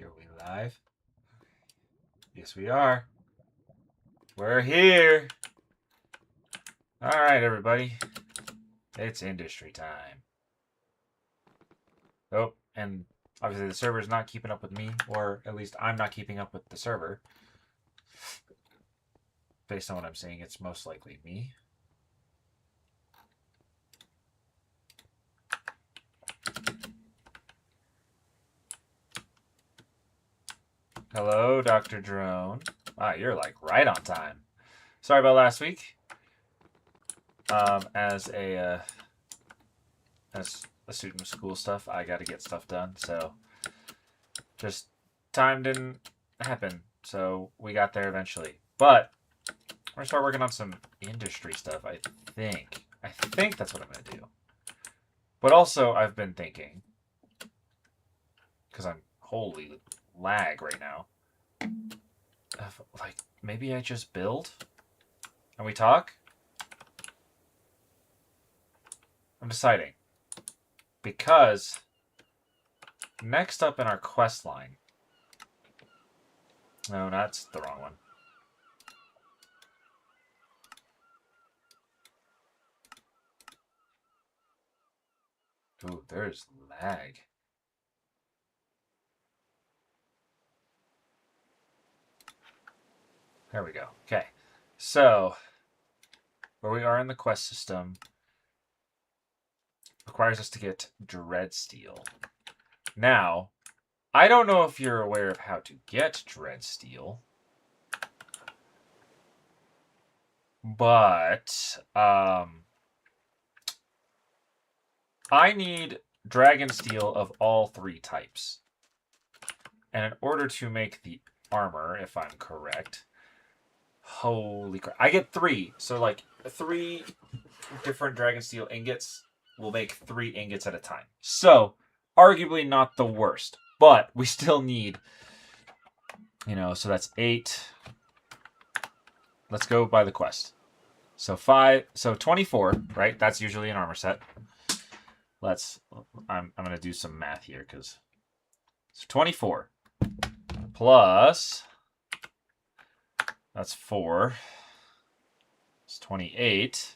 Are we live? Yes, we are. We're here. All right, everybody. It's industry time. Oh, and obviously the server's not keeping up with me, or at least I'm not keeping up with the server. Based on what I'm seeing, it's most likely me. Hello, Dr. Drone. Wow, you're like right on time. Sorry about last week. As a student of school stuff, I got to get stuff done, so just time didn't happen. So we got there eventually. But we're gonna start working on some industry stuff, I think. I think that's what I'm gonna do. But also, I've been thinking, because I'm holy lag right now, of, like, maybe I just build and we talk? I'm deciding. Because next up in our quest line... No, that's the wrong one. Ooh, there's lag. There we go. Okay. So, where we are in the quest system requires us to get Dread Steel. Now, I don't know if you're aware of how to get Dread Steel, but I need Dragon Steel of all 3 types. And in order to make the armor, if I'm correct, holy crap, I get 3. So like 3 different Dragon Steel ingots will make 3 ingots at a time. So, arguably not the worst, but we still need, so that's 8. Let's go by the quest. So 24, right? That's usually an armor set. I'm going to do some math here because it's 24 plus, that's 4. It's 28.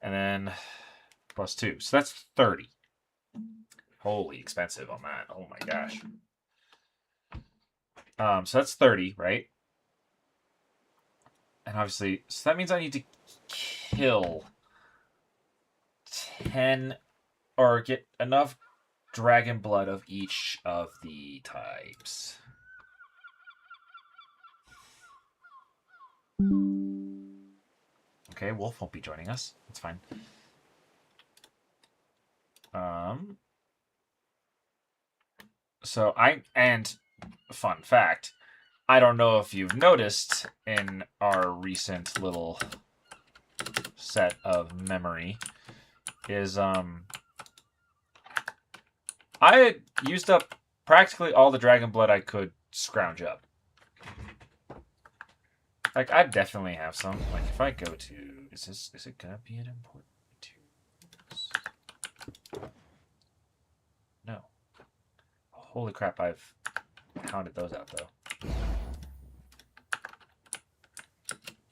And then plus 2. So that's 30. Holy expensive on that. Oh my gosh. So that's 30, right? And obviously, so that means I need to kill 10 or get enough dragon blood of each of the types. Okay, Wolf won't be joining us. That's fine. And fun fact, I don't know if you've noticed in our recent little set of memory is I had used up practically all the dragon blood I could scrounge up. Like, I definitely have some. Like, if I go to... Is it gonna be an important materials? No. Holy crap, I've hounded those out, though.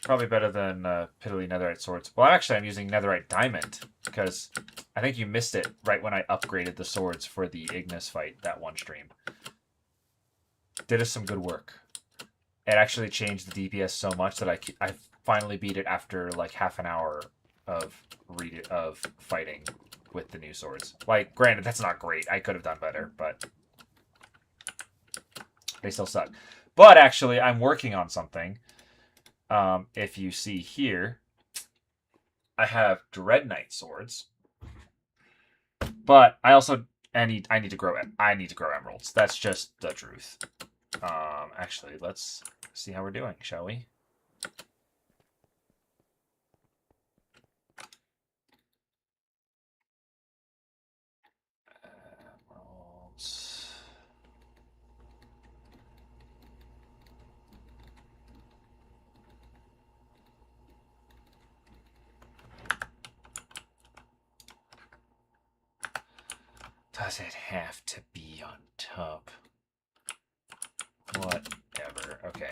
Probably better than Piddly Netherite Swords. Well, actually, I'm using Netherite Diamond, because I think you missed it right when I upgraded the swords for the Ignis fight, that one stream. Did us some good work. It actually changed the DPS so much that I finally beat it after like half an hour of fighting with the new swords. Like, granted, that's not great. I could have done better, but they still suck. But actually, I'm working on something. If you see here, I have Dread Knight swords, but I need to grow emeralds. That's just the truth. Actually, let's see how we're doing, shall we? Emeralds. Does it have to be on top. Whatever. Okay.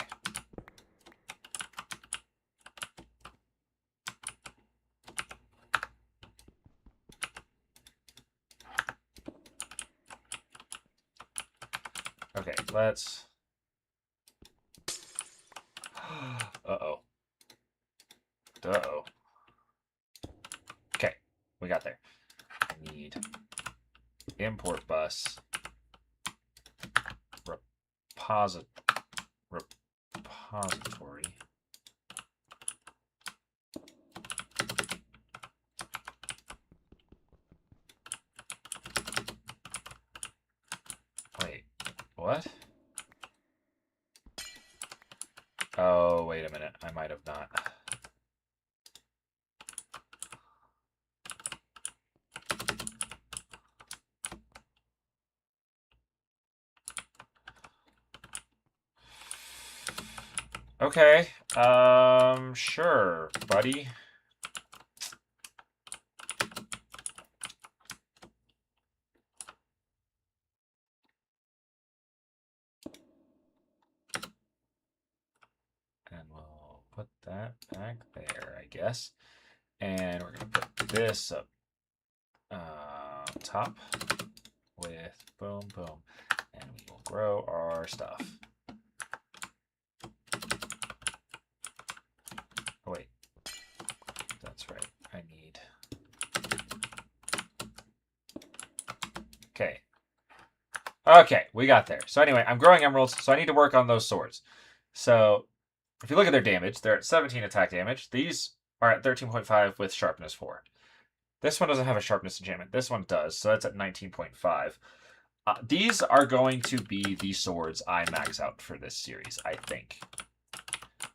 Okay, let's... Uh-oh. Uh-oh. Okay, we got there. I need import bus. Repository. Wait, what? Oh, wait a minute. I might have not. Okay. Sure, buddy. And we'll put that back there, I guess. And we're going to put this up top with boom, boom. And we will grow our stuff. Oh, wait. That's right. I need... Okay. Okay, we got there. So anyway, I'm growing emeralds, so I need to work on those swords. So if you look at their damage, they're at 17 attack damage. These are at 13.5 with sharpness 4. This one doesn't have a sharpness enchantment. This one does, so that's at 19.5. These are going to be the swords I max out for this series, I think.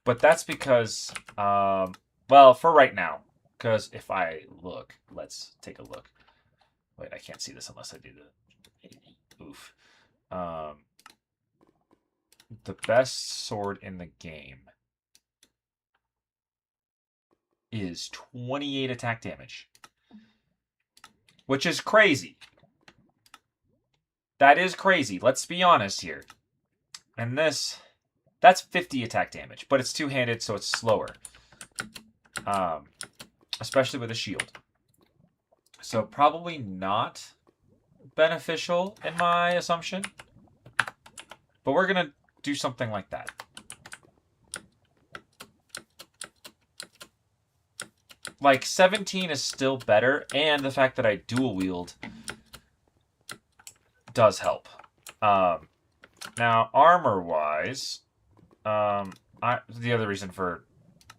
But that's because, well, for right now. Because if I look, let's take a look. Wait, I can't see this unless I do the... Oof. The best sword in the game is 28 attack damage. Which is crazy. That is crazy. Let's be honest here. And this... That's 50 attack damage, but it's two-handed, so it's slower. Especially with a shield. So probably not beneficial in my assumption. But we're going to do something like that. Like, 17 is still better, and the fact that I dual wield does help. Now, armor-wise, the other reason for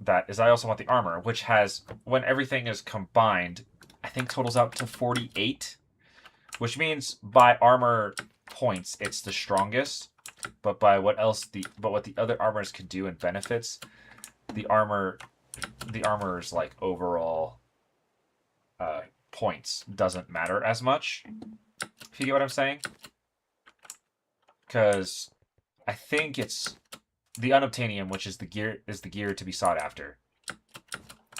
that is I also want the armor, which has, when everything is combined, I think totals out to 48, which means by armor points, it's the strongest. But by what the other armors can do and benefits, the armor's like overall points doesn't matter as much. If you get what I'm saying? Because I think it's the unobtainium, which is the gear to be sought after.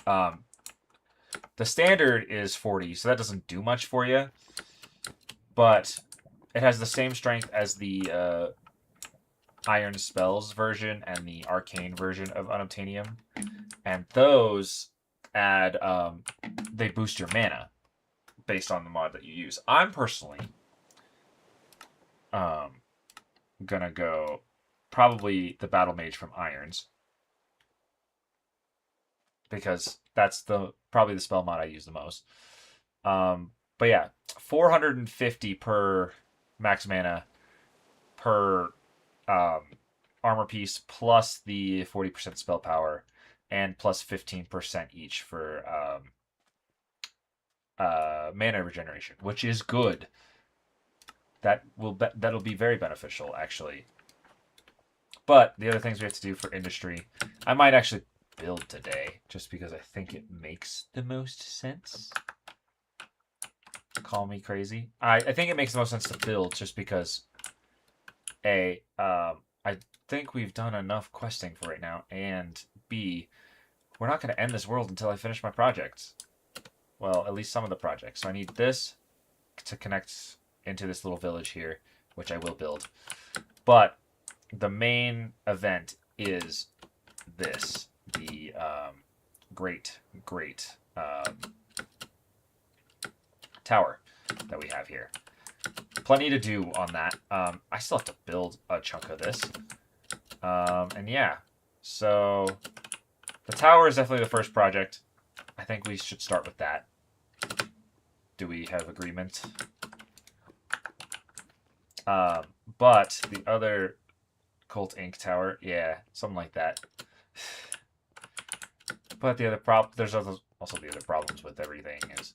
The standard is 40, so that doesn't do much for you. But it has the same strength as the Iron Spells version and the Arcane version of unobtainium. And those add, they boost your mana based on the mod that you use. I'm personally gonna go probably the Battle Mage from Irons, because that's probably the spell mod I use the most. But yeah, 450 per max mana per armor piece, plus the 40% spell power, and plus 15% each for mana regeneration, which is good. That'll be very beneficial, actually. But the other things we have to do for industry, I might actually build today, just because I think it makes the most sense. Call me crazy. I think it makes the most sense to build, just because A, I think we've done enough questing for right now, and B, we're not going to end this world until I finish my projects. Well, at least some of the projects. So I need this to connect into this little village here. which I will build. But the main event is this, the great tower that we have here. Plenty to do on that. I still have to build a chunk of this. And yeah, so the tower is definitely the first project. I think we should start with that. Do we have agreement? But the other Colt Inc. tower, yeah, something like that. But the other there's also the other problems with everything is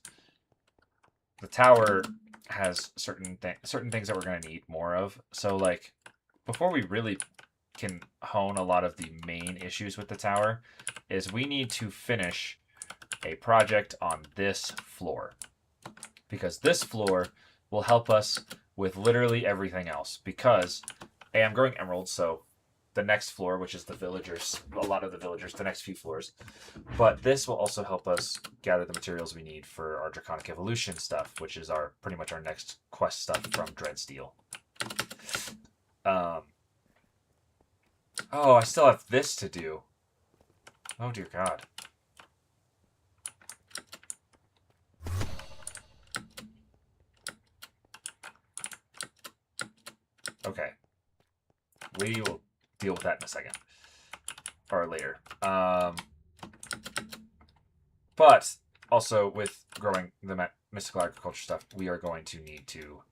the tower has certain things that we're gonna need more of. So like, before we really can hone a lot of the main issues with the tower, is we need to finish a project on this floor, because this floor will help us with literally everything else. Because I'm growing emeralds, so the next floor, which is the villagers, a lot of the villagers, the next few floors. But this will also help us gather the materials we need for our Draconic Evolution stuff, which is pretty much our next quest stuff from Dreadsteel. Oh, I still have this to do. Oh dear God. Okay. We will deal with that in a second. Or later. But also with growing the mystical agriculture stuff, we are going to need to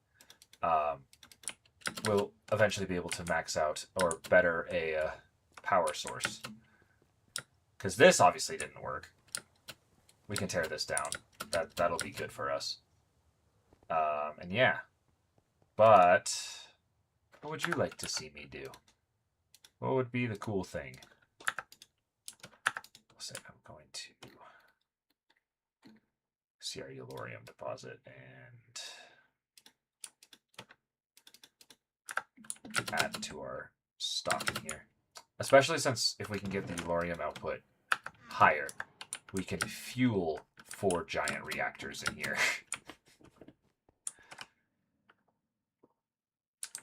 we'll eventually be able to max out or better a power source. Because this obviously didn't work. We can tear this down. That'll be good for us. And yeah. But what would you like to see me do? What would be the cool thing? I'll say I'm going to see our Eulorium deposit and add to our stock in here. Especially since if we can get the Eulorium output higher, we can fuel 4 giant reactors in here.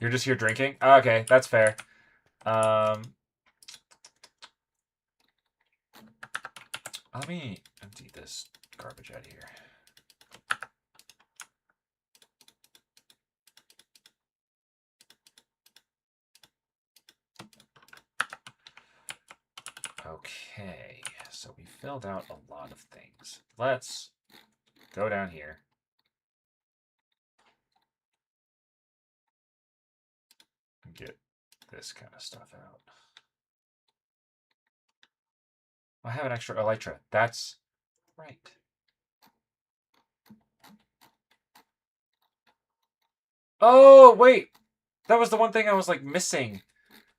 You're just here drinking? Okay, that's fair. Let me empty this garbage out of here. Okay, so we filled out a lot of things. Let's go down here. And get this kind of stuff out. I have an extra elytra. That's right. Oh, wait! That was the one thing I was, like, missing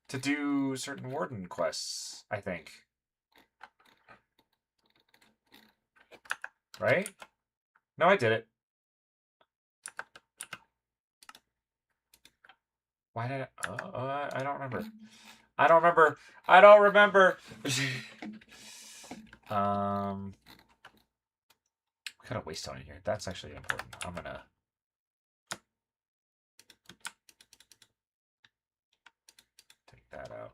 to do certain warden quests, I think. Right? No, I did it. Why did I don't remember. I don't remember. I don't remember. We got a waste stone in here. That's actually important. I'm gonna take that out.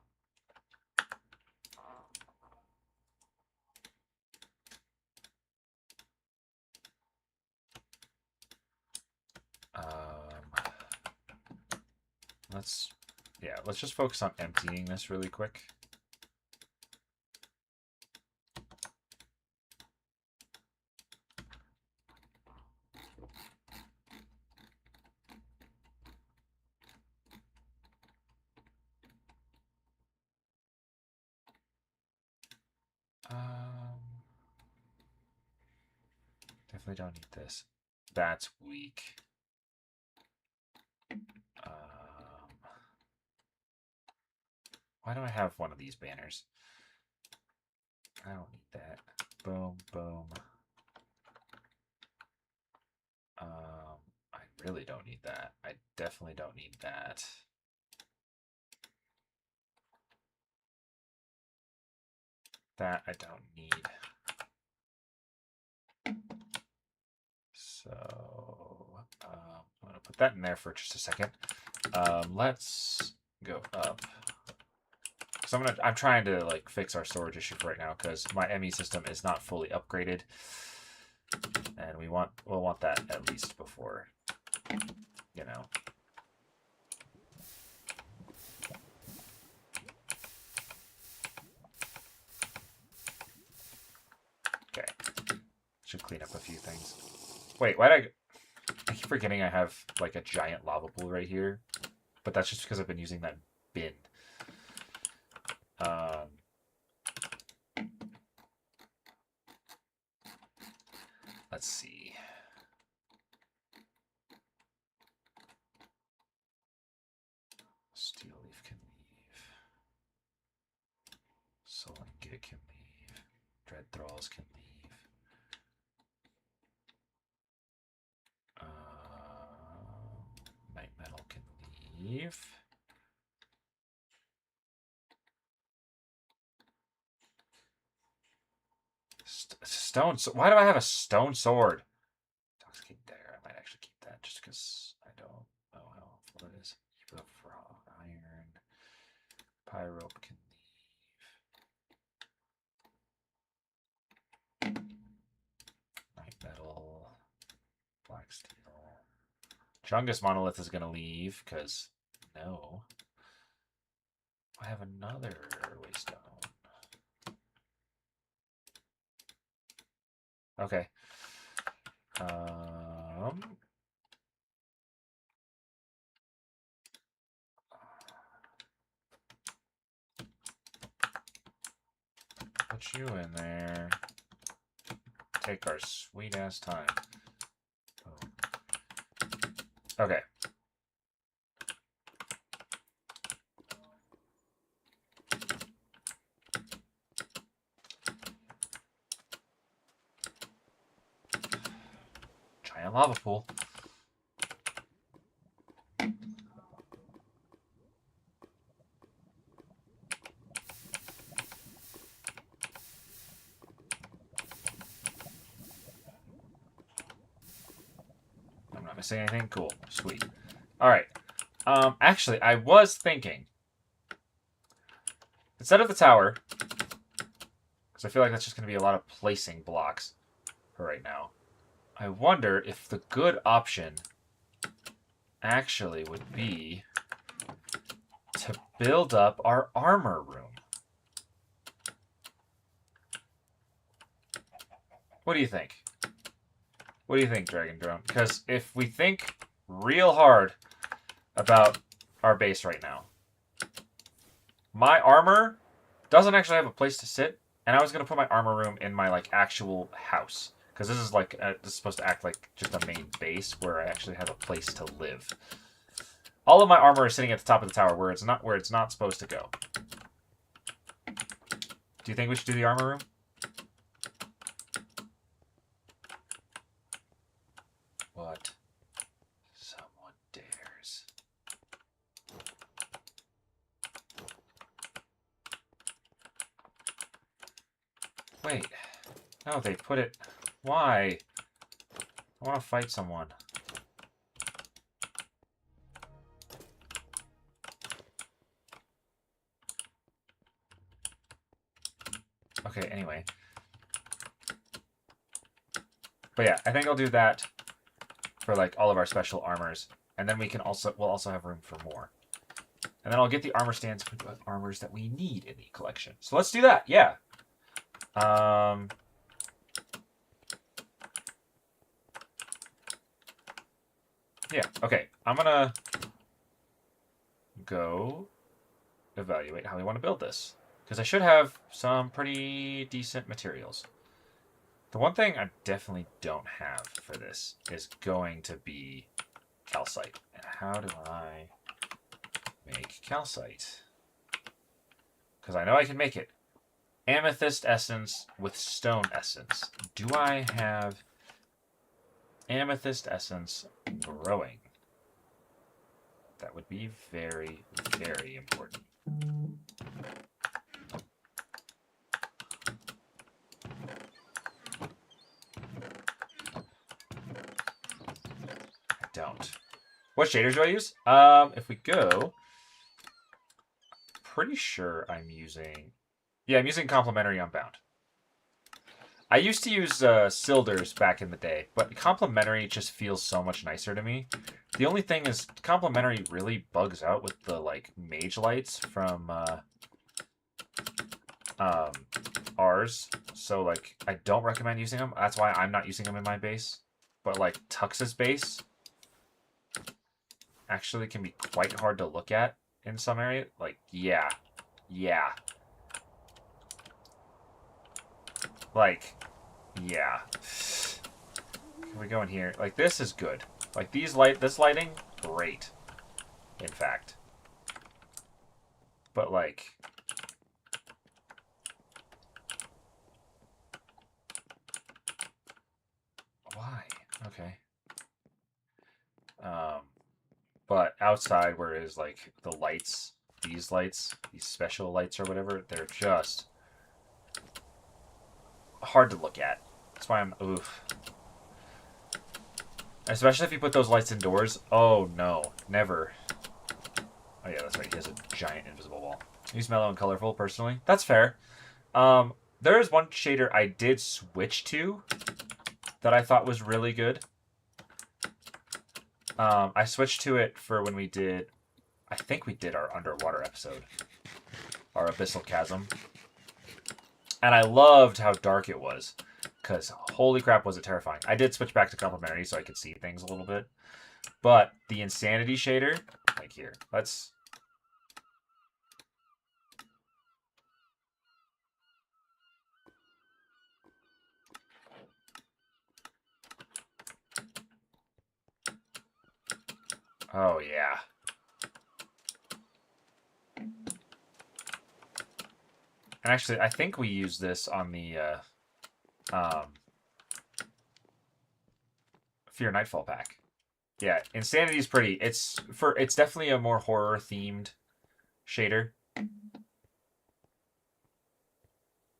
Let's just focus on emptying this really quick. Definitely don't need this. That's weak. Why do I have one of these banners? I don't need that. Boom, boom. I really don't need that. I definitely don't need that. That I don't need. So I'm going to put that in there for just a second. Let's go up. So I'm trying to like fix our storage issue for right now because my ME system is not fully upgraded, and we'll want that at least before, you know. Okay, should clean up a few things. Wait, why did I keep forgetting I have like a giant lava pool right here, but that's just because I've been using that bin. Let's see. Steel leaf can leave. Solangia can leave. Dread thralls can leave. Night metal can leave. Stone. Why do I have a stone sword? Toxicating dagger. I might actually keep that just because I don't know how helpful it is. Keep it for iron. Pyrope can leave. Night metal. Black steel. Chungus monolith is gonna leave because no. I have another waystone. Okay. Put you in there. Take our sweet ass time. Oh. Okay. Giant lava pool. I'm not missing anything. Cool. Sweet. All right. Actually, I was thinking instead of the tower, because I feel like that's just going to be a lot of placing blocks for right now. I wonder if the good option actually would be to build up our armor room. What do you think? What do you think, Dragon Drone? Because if we think real hard about our base right now, my armor doesn't actually have a place to sit, and I was going to put my armor room in my like actual house. Because this is like this is supposed to act like just a main base where I actually have a place to live. All of my armor is sitting at the top of the tower where it's not supposed to go. Do you think we should do the armor room? What? Someone dares. Wait. No, they put it... Why? I want to fight someone. Okay, anyway. But yeah, I think I'll do that for like all of our special armors. And then we'll also have room for more. And then I'll get the armor stands with armors that we need in the collection. So let's do that, yeah. Yeah, okay. I'm gonna go evaluate how we want to build this. Because I should have some pretty decent materials. The one thing I definitely don't have for this is going to be calcite. And how do I make calcite? Because I know I can make it. Amethyst essence with stone essence. Do I have amethyst essence growing? That would be very, very important. I don't. What shaders do I use? If we go, pretty sure I'm using. Yeah, I'm using complementary unbound. I used to use Silders back in the day, but complementary just feels so much nicer to me. The only thing is, complementary really bugs out with the like mage lights from ours. So like, I don't recommend using them. That's why I'm not using them in my base. But like Tux's base actually can be quite hard to look at in some area. Like, yeah. Like, yeah. Can we go in here? Like, this is good. Like, this lighting, great. In fact. But, like... Why? Okay. But outside, whereas, like, the lights, these special lights or whatever, they're just hard to look at. That's why I'm... Oof. Especially if you put those lights indoors. Oh, no. Never. Oh, yeah, that's right. He has a giant invisible wall. Use mellow and colorful, personally. That's fair. There is one shader I did switch to that I thought was really good. I switched to it for when we did... I think we did our underwater episode. Our Abyssal Chasm. And I loved how dark it was. Because holy crap was it terrifying. I did switch back to complementary so I could see things a little bit. But the Insanity shader... Like here. Let's... Oh, yeah. And actually, I think we use this on the Fear Nightfall pack. Yeah, Insanity is pretty. It's definitely a more horror themed shader. You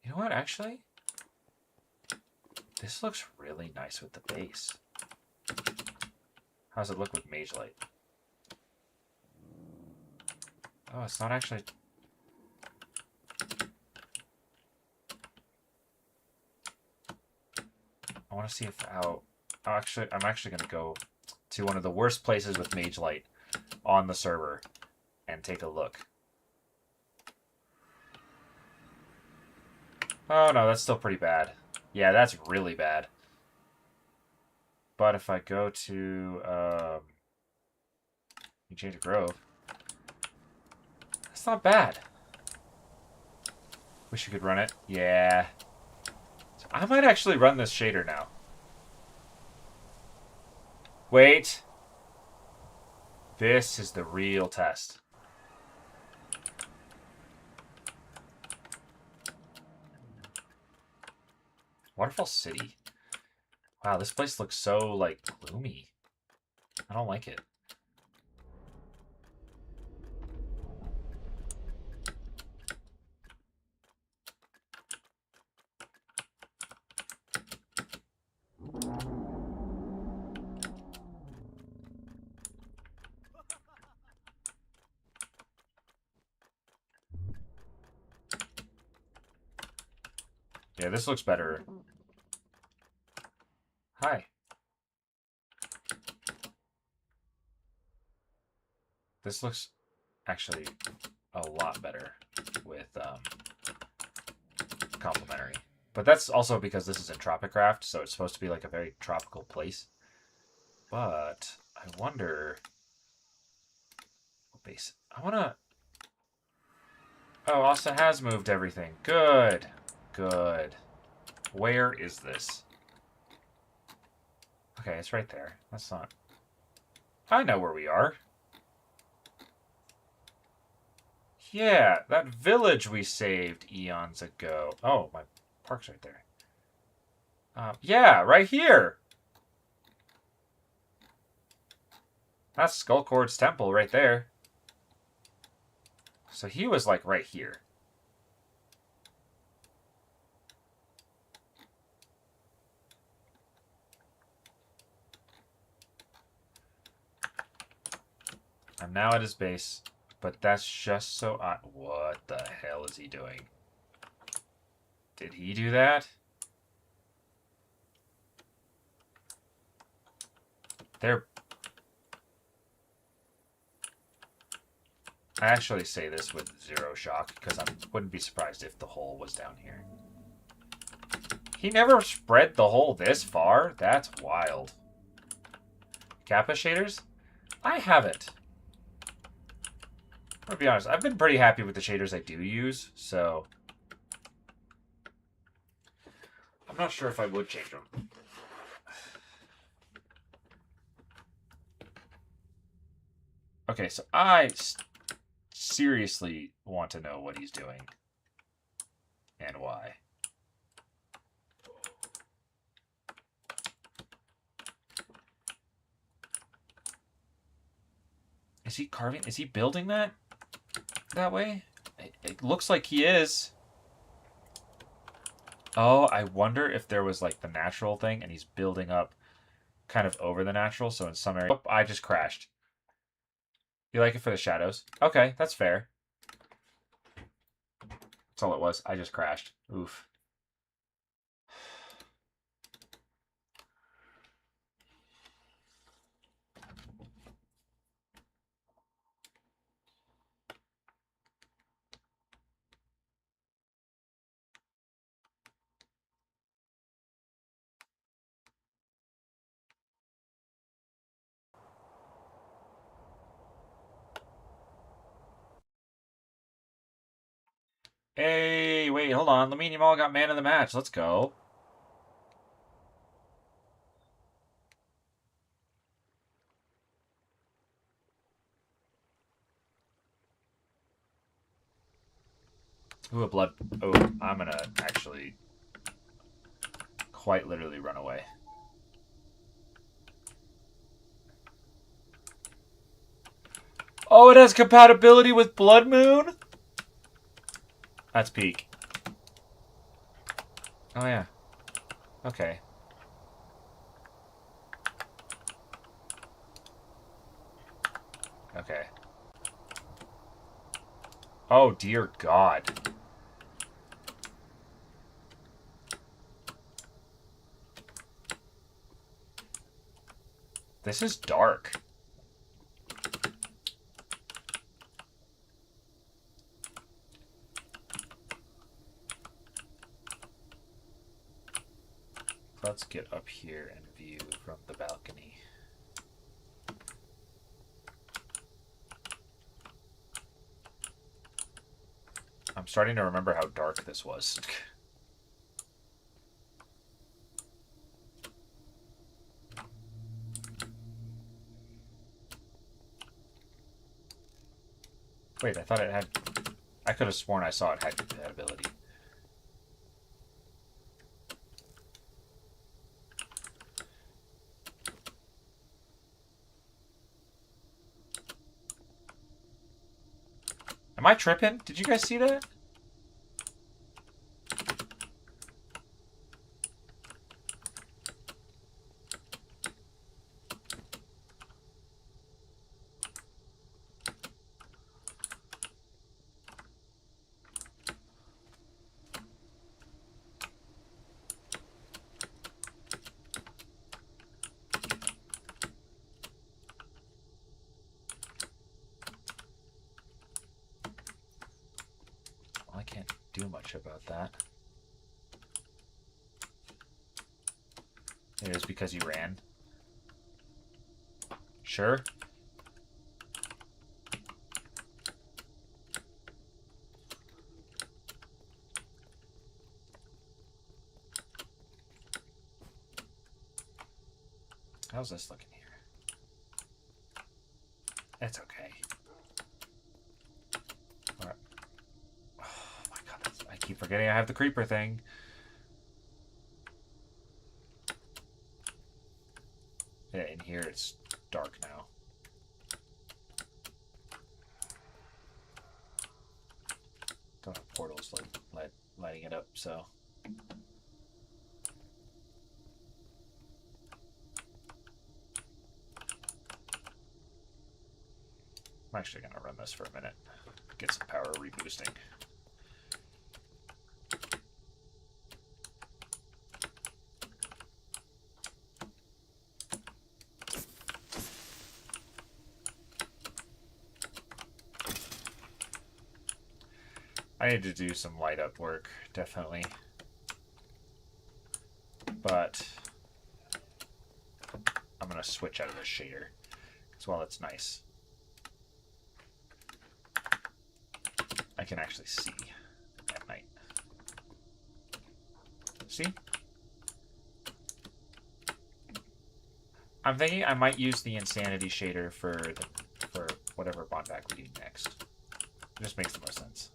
know what? Actually, this looks really nice with the base. How does it look with Mage Light? Oh, it's not actually. I want to see if how. I'm actually going to go to one of the worst places with Mage Light on the server and take a look. Oh no, that's still pretty bad. Yeah, that's really bad. But if I go to Enchanted Grove, that's not bad. Wish you could run it. Yeah. So I might actually run this shader now. Wait. This is the real test. Waterfall City. Wow, this place looks so, like, gloomy. I don't like it. Yeah, this looks better. Hi. This looks actually a lot better with complementary. But that's also because this is in Tropicraft, so it's supposed to be like a very tropical place. But I wonder... What base? I want to... Oh, Asa has moved everything. Good. Good. Where is this? Okay, it's right there. That's not... I know where we are. Yeah, that village we saved eons ago. Oh, my park's right there. Yeah, right here. That's Skullcord's temple right there. So he was like right here. I'm now at his base, but that's just so I... What the hell is he doing? Did he do that? They're... I actually say this with zero shock, because I wouldn't be surprised if the hole was down here. He never spread the hole this far? That's wild. Kappa shaders? I haven't. I'm gonna be honest, I've been pretty happy with the shaders I do use, so... I'm not sure if I would change them. Okay, so I seriously want to know what he's doing. And why. Is he carving? Is he building that way? It looks like he is. Oh, I wonder if there was like the natural thing and he's building up kind of over the natural. So in some area... Oh, I just crashed. You like it for the shadows? Okay, that's fair. That's all it was. I just crashed. Oof. Hey, wait, hold on. Lamine Yamal got man of the match. Let's go. Ooh, a blood. Oh, I'm gonna actually quite literally run away. Oh, it has compatibility with Blood Moon? That's peak. Oh, yeah. Okay. Okay. Oh, dear God. This is dark. Let's get up here and view from the balcony. I'm starting to remember how dark this was. Wait, I thought it had... I could have sworn I saw it had compatibility. Am I tripping? Did you guys see that? Well, I can't do much about that. It is because you ran. Sure. How's this looking here? It's okay. All right. Oh my God, I keep forgetting I have the creeper thing. Yeah, in here it's dark now. Don't have portals lighting it up, so... I'm actually going to run this for a minute. Get some power reboosting. I need to do some light up work, definitely. But I'm going to switch out of the shader. Because while it's nice, I can actually see at night. See? I'm thinking I might use the insanity shader for whatever Modpack we do next. It just makes the most sense.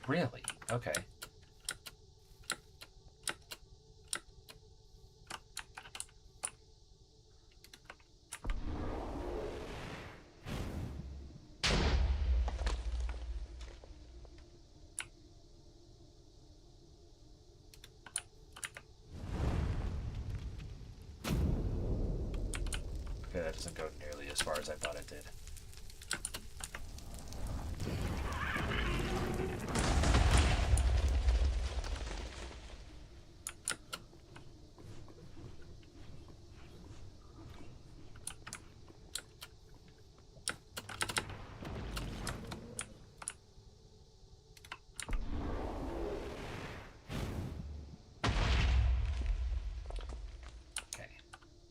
Really? Okay. Okay, that doesn't go nearly as far as I thought it did.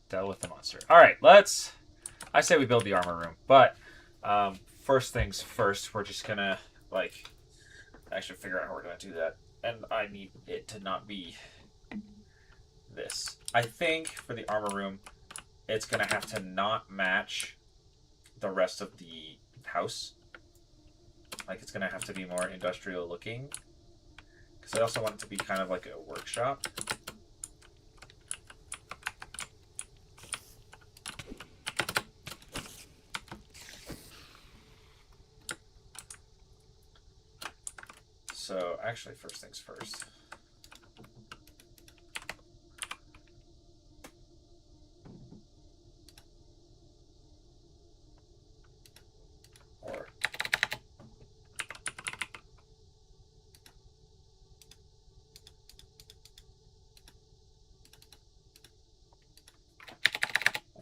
Dealt with the monster. All right, let's. I say we build the armor room, but first things first, we're just gonna like actually figure out how we're gonna do that, and I need it to not be this. I think for the armor room, it's gonna have to not match the rest of the house. Like it's gonna have to be more industrial looking, because I also want it to be kind of like a workshop. So, actually, first things first. Or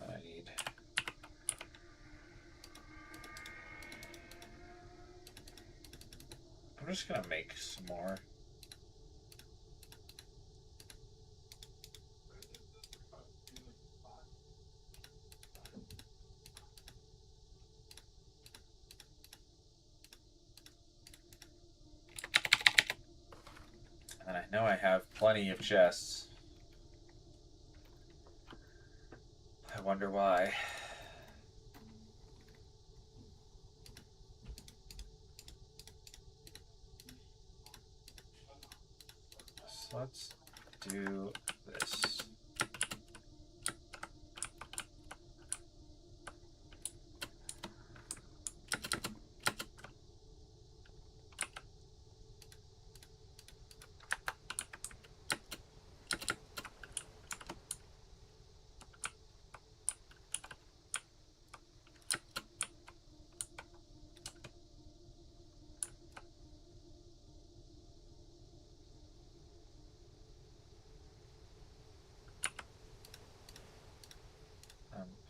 I need. I'm just gonna make some more. And I know I have plenty of chests. I wonder why. So let's do this.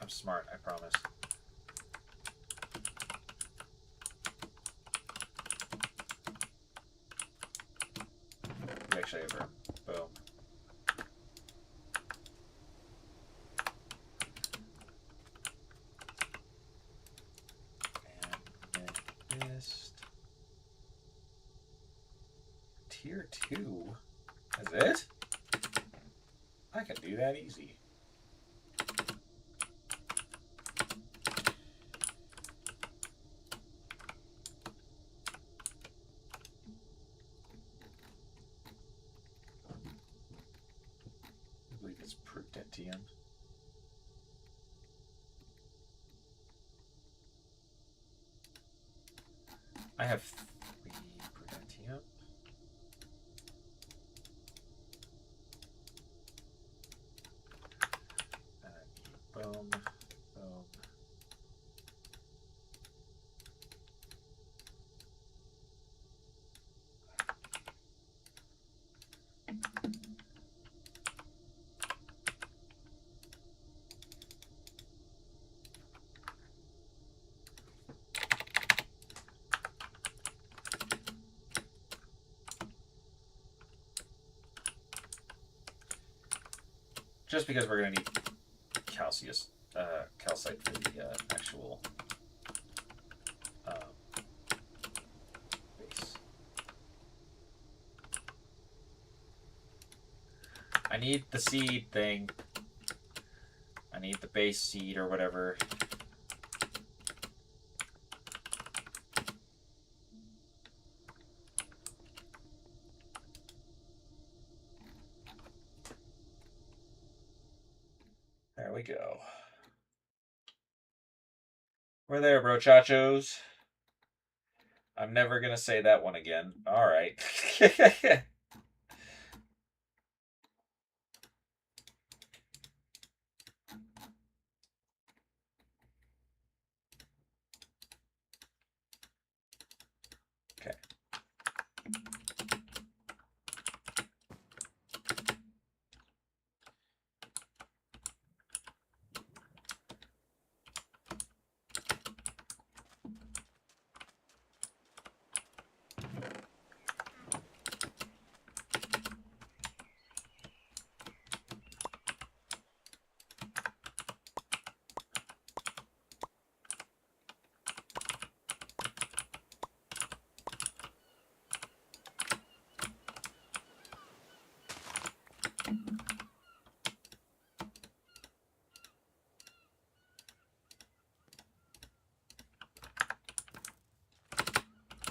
I'm smart, I promise. We actually have room. Boom. And missed. Tier 2? Is it? I can do that easy. I believe it's Prudentium. I have 3 Prudentium. And I need boom, boom. Just because we're going to need calcite for the actual base. I need the seed thing. I need the base seed or whatever. There we go. We're there, brochachos. I'm never going to say that one again. All right. Okay.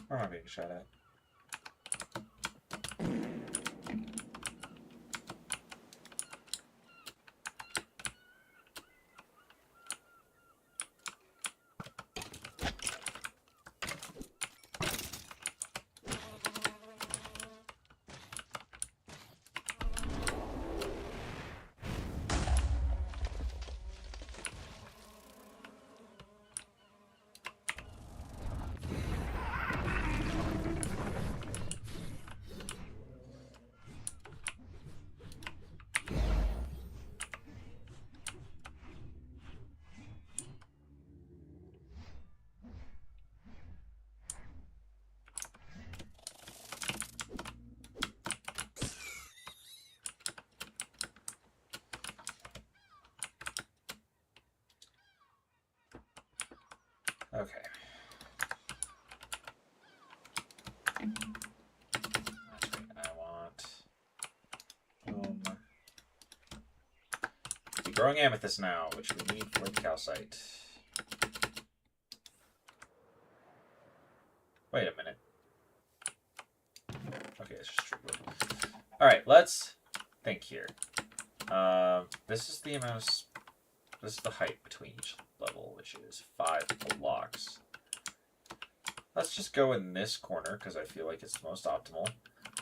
Where am I being shot at? Okay. That's great. I want boom. The growing amethyst now, which we need for the calcite. Wait a minute. Okay, it's just true wood. Alright, let's think here. This is the amount of this is the height between each level, which is 5 blocks. Let's just go in this corner because I feel like it's the most optimal.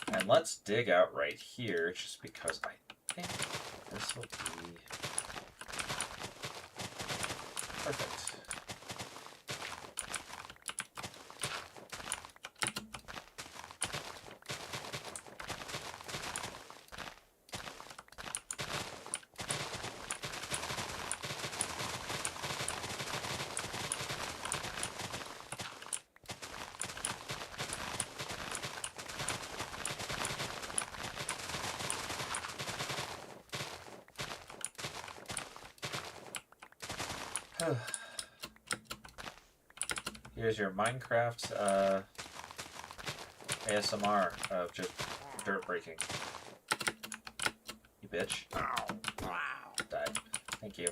And let's dig out right here just because I think this will be perfect. Here's your Minecraft ASMR of just dirt breaking. You bitch. Died. Thank you.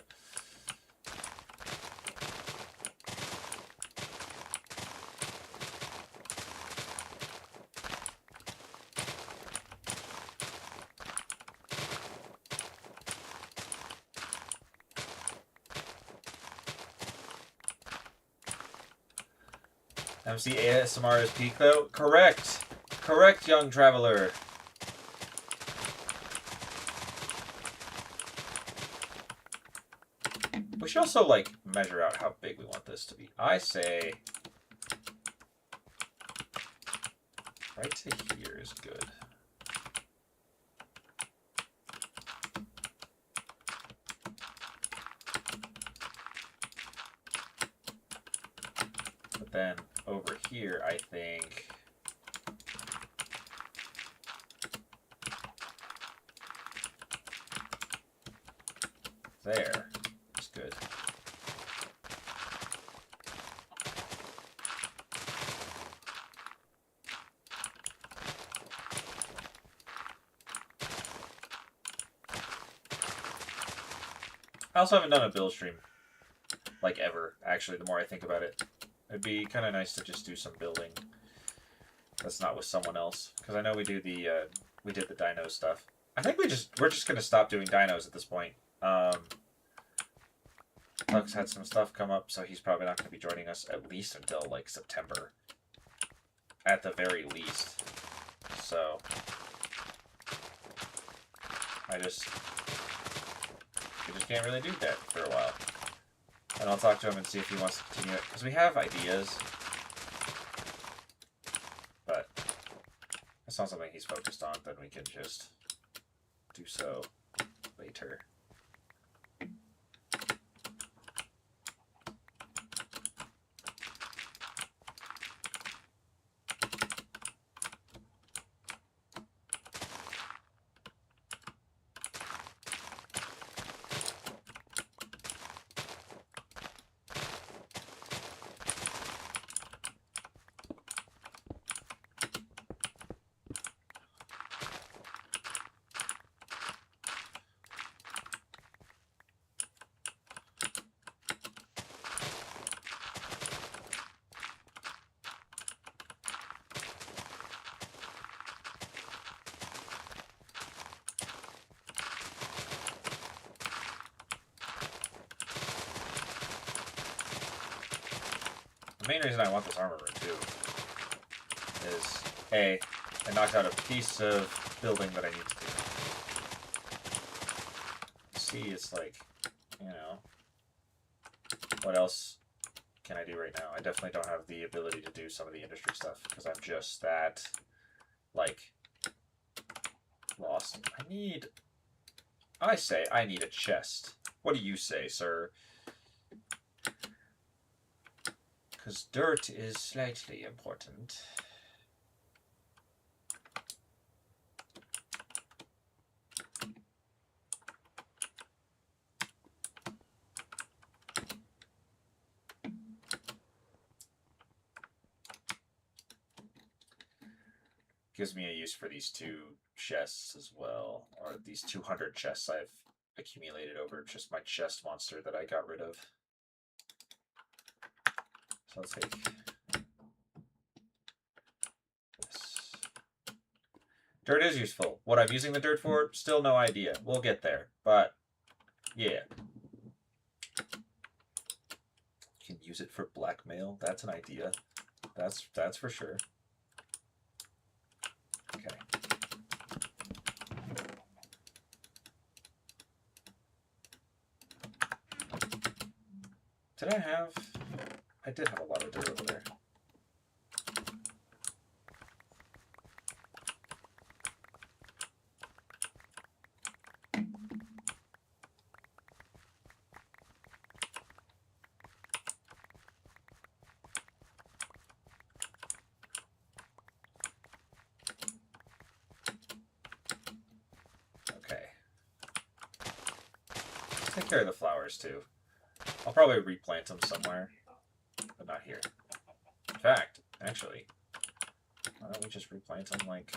MC ASMR is peak, though? Correct! Correct, young traveler. We should also, like, measure out how big we want this to be. I say... right to here is good. But then, over here, I think... there is good. I also haven't done a build stream, like, ever, actually, the more I think about it. It'd be kind of nice to just do some building that's not with someone else. Because I know we do the, we did the dino stuff. I think we're just going to stop doing dinos at this point. Luck's had some stuff come up, so he's probably not going to be joining us at least until, like, September. At the very least. So, we just can't really do that for a while. And I'll talk to him and see if he wants to continue it. Because we have ideas. But that's not something he's focused on, then we can just do so later. The main reason I want this armor room, too, is, A, it knocks out a piece of building that I need to do. C, it's like, you know, what else can I do right now? I definitely don't have the ability to do some of the industry stuff, because I'm just that, like, lost. I say I need a chest. What do you say, sir? Because dirt is slightly important. Gives me a use for these 2 chests as well, or these 200 chests I've accumulated over just my chest monster that I got rid of. So I'll take this. Dirt is useful. What I'm using the dirt for, still no idea. We'll get there, but yeah. You can use it for blackmail. That's an idea. That's for sure. Okay. Did I have... I did have a lot of dirt over there. Okay. Take care of the flowers, too. I'll probably replant them somewhere, but not here. In fact, actually, why don't we just replant them, like,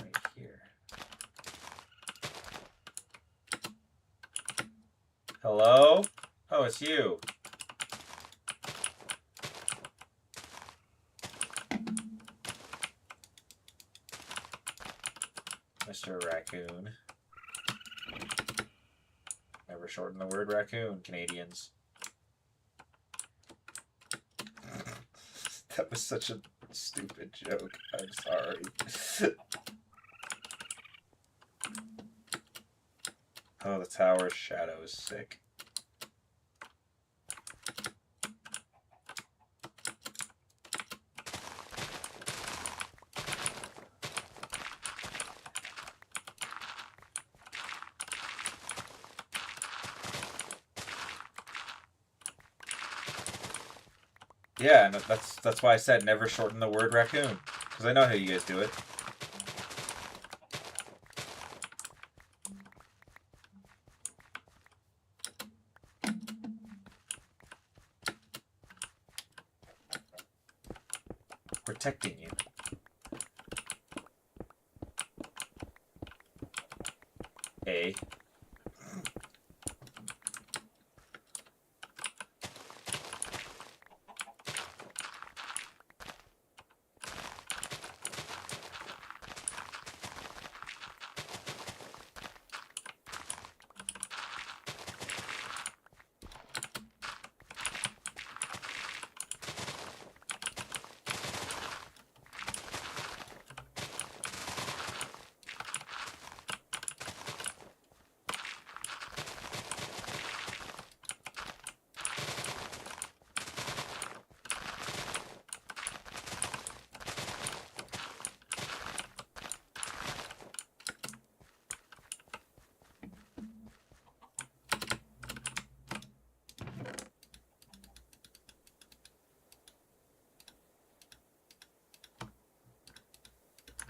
right here? Hello? Oh, it's you. Mr. Raccoon. Never shorten the word raccoon, Canadians. That was such a stupid joke. I'm sorry. Oh, the tower's shadow is sick. Yeah, and that's why I said never shorten the word raccoon. Because I know how you guys do it. Protecting you. A.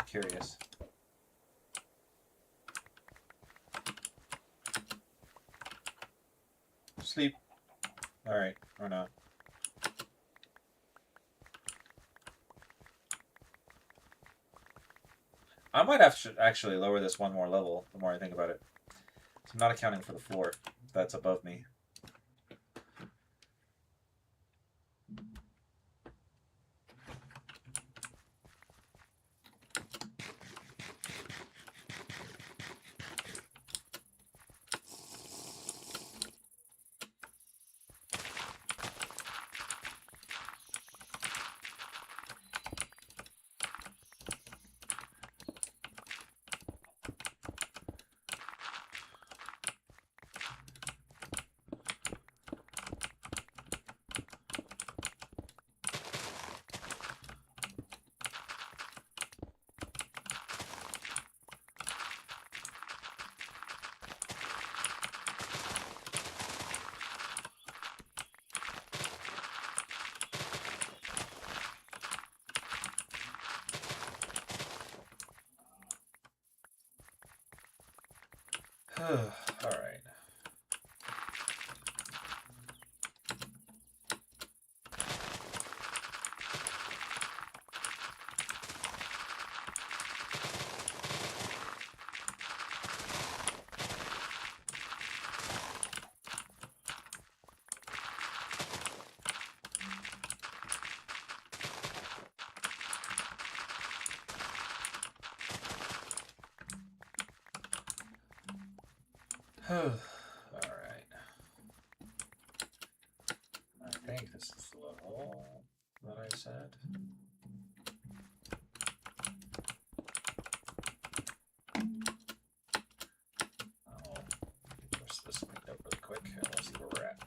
Curious. Sleep. Alright, or not. I might have to actually lower this one more level the more I think about it. I'm not accounting for the floor that's above me. All right. All right. I think this is the level that I said. I'll push this thing up really quick and we'll see where we're at.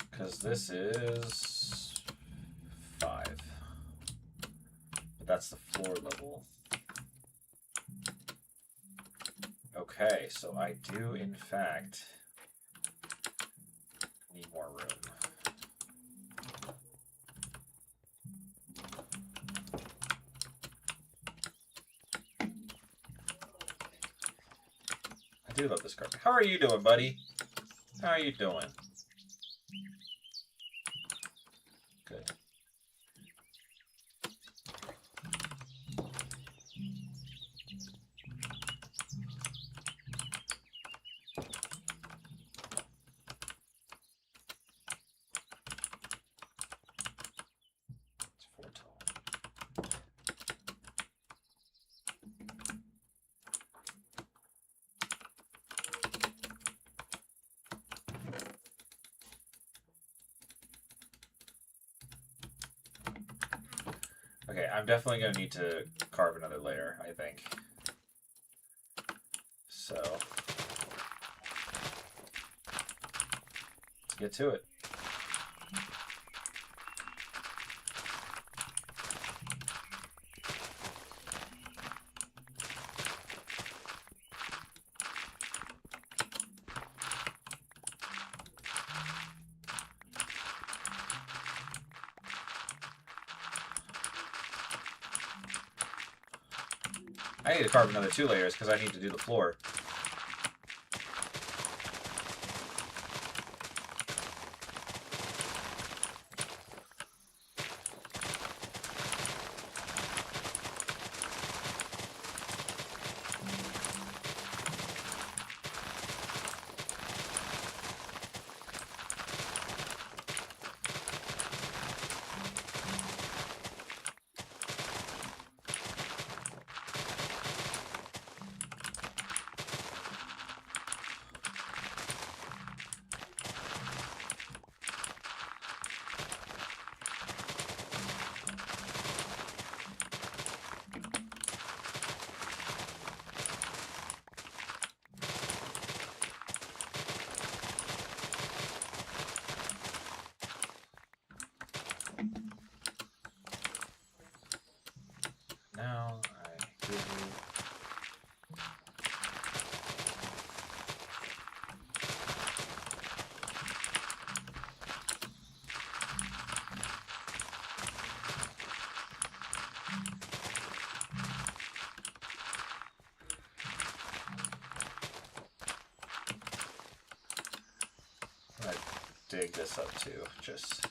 Because this is 5. But that's the floor level. Okay, so I do in fact need more room. I do love this carpet. How are you doing, buddy? How are you doing? Good. It's 4 tall. I'm definitely going to need to carve another layer, I think. So, let's get to it. I need to carve another 2 layers because I need to do the floor. Now I give you... I'm gonna dig this up too, just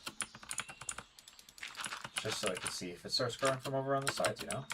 so I can see if it starts growing from over on the sides, you know?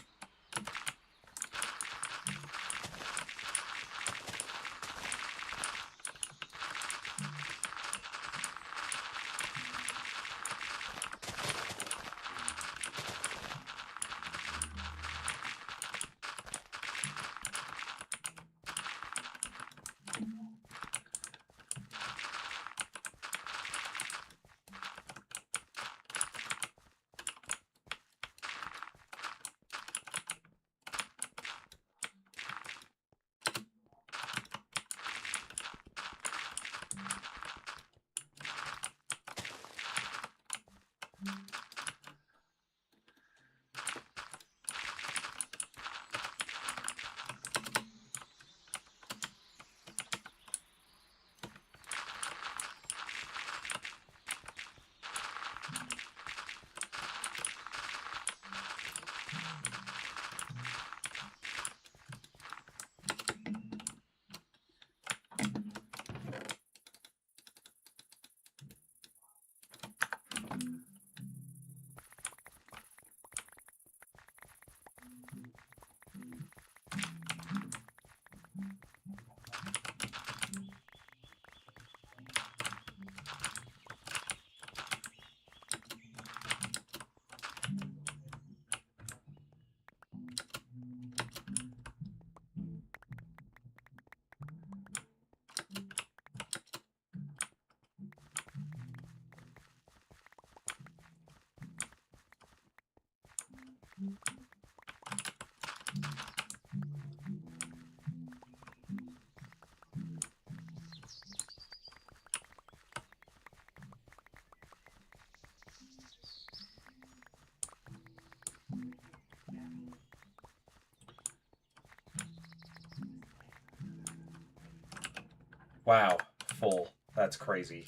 Wow, full. That's crazy.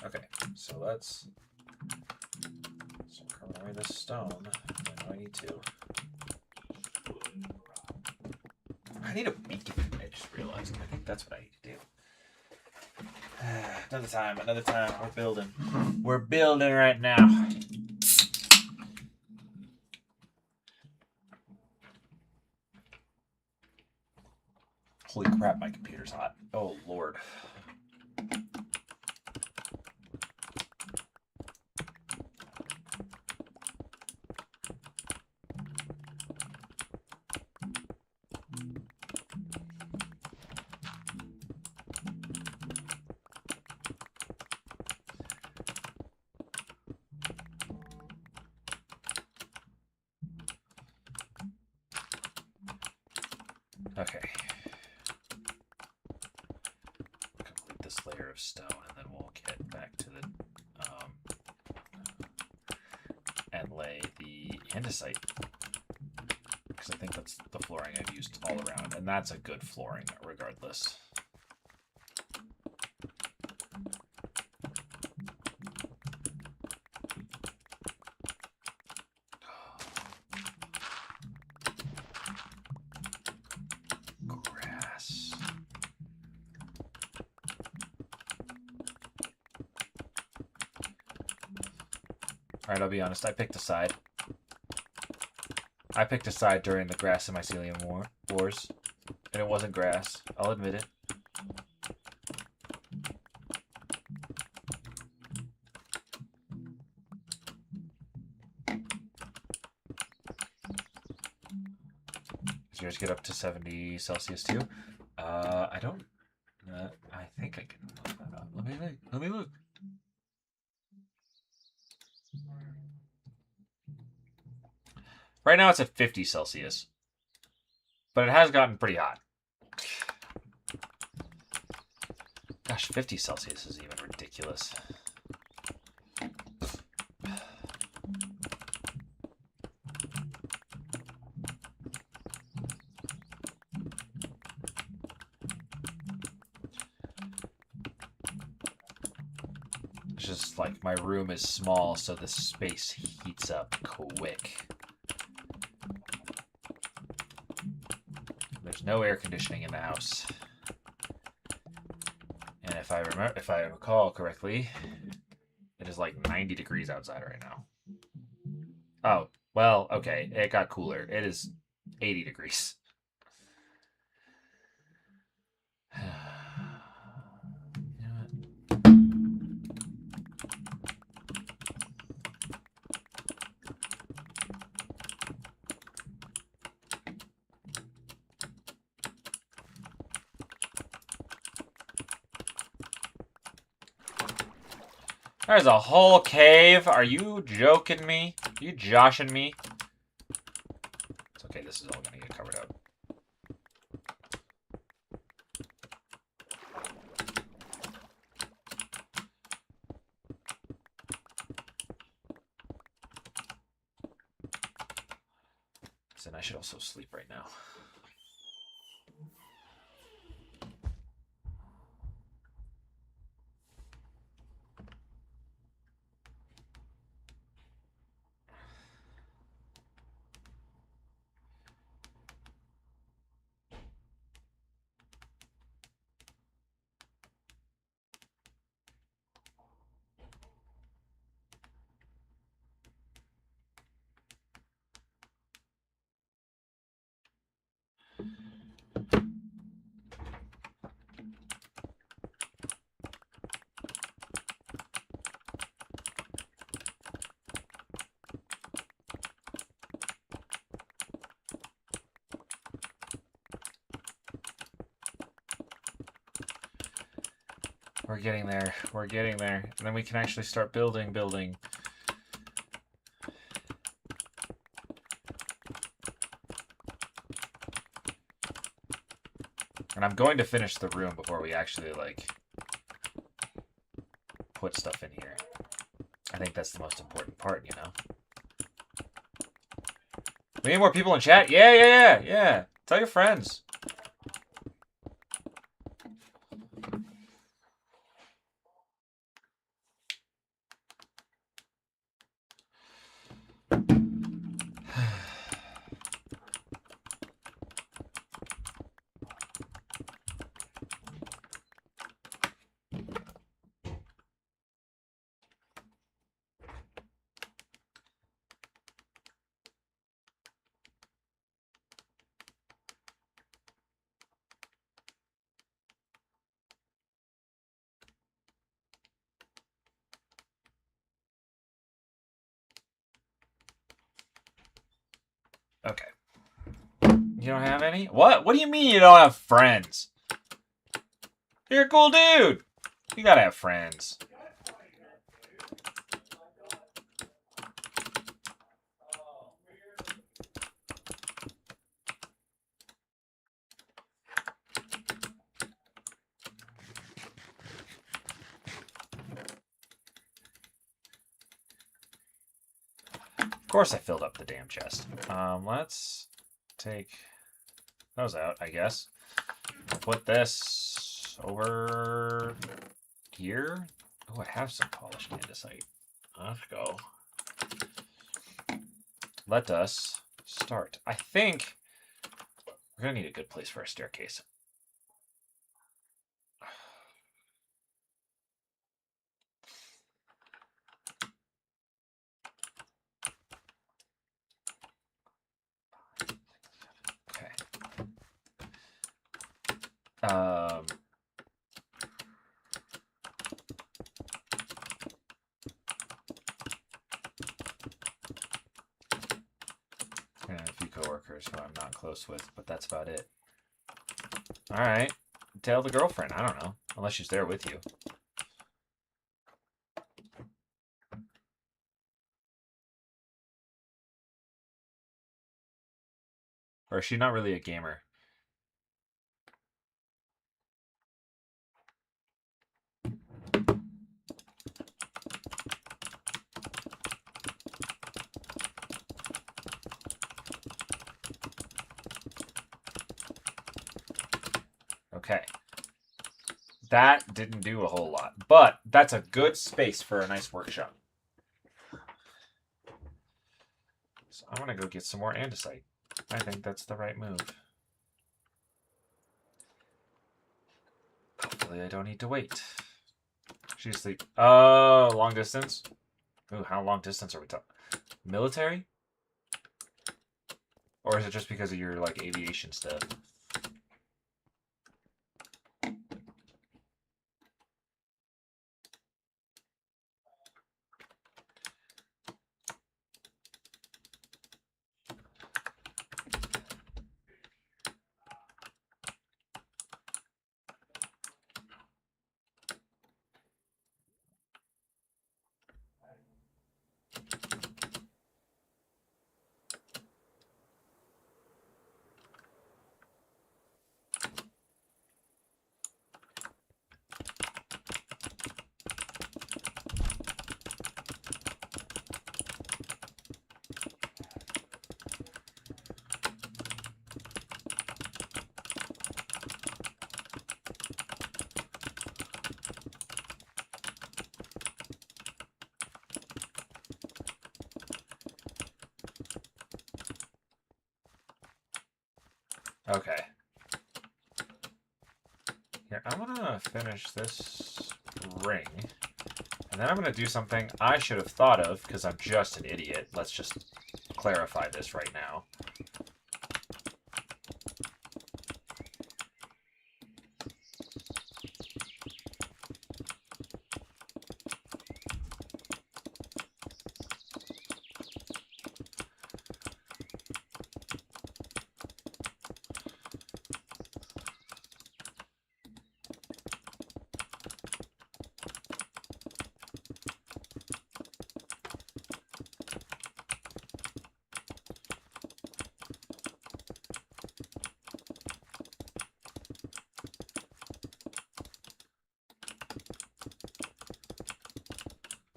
Okay, so let's start carving away this stone. I need to. I need a beacon. I just realized. I think that's what I need to do. Another time. We're building. We're building right now. Holy crap, my computer's hot. Oh, Lord. Okay. Complete this layer of stone, and then we'll get back to the and lay the andesite, because I think that's the flooring I've used all around, and that's a good flooring regardless. Grass. Alright, I'll be honest, I picked a side. I picked a side during the grass and mycelium wars, and it wasn't grass. I'll admit it. Does yours get up to 70 Celsius too? I don't. I think I can look that up. Let me look. Right now it's at 50 Celsius. But it has gotten pretty hot. Gosh, 50 Celsius is even ridiculous. It's just like my room is small, so the space heats up quick. There's no air conditioning in the house. And if I recall correctly, it is like 90 degrees outside right now. Oh, well, okay. It got cooler. It is 80 degrees. There's a whole cave. Are you joking me? Are you joshing me? It's okay. This is all going to get covered up. Then I should also sleep right now. We're getting there. We're getting there. And then we can actually start building. And I'm going to finish the room before we actually, like, put stuff in here. I think that's the most important part, you know? We need more people in chat? Yeah. Tell your friends. Okay. You don't have any? What? What do you mean you don't have friends? You're a cool dude. You gotta have friends. Of course I filled up the damn chest. Let's take those out, I guess. I'll put this over here. Oh, I have some polished andesite. Let's go. Let us start. I think we're going to need a good place for a staircase. Okay. And a few coworkers who I'm not close with, but that's about it. All right. Tell the girlfriend. I don't know. Unless she's there with you. Or is she not really a gamer? Okay. That didn't do a whole lot, but that's a good space for a nice workshop. So I'm going to go get some more andesite. I think that's the right move. Hopefully I don't need to wait. She's asleep. Oh, long distance? Ooh, how long distance are we talking? Military? Or is it just because of your, like, aviation stuff? Okay. Here, I'm gonna finish this ring. And then I'm gonna do something I should have thought of, because I'm just an idiot. Let's just clarify this right now.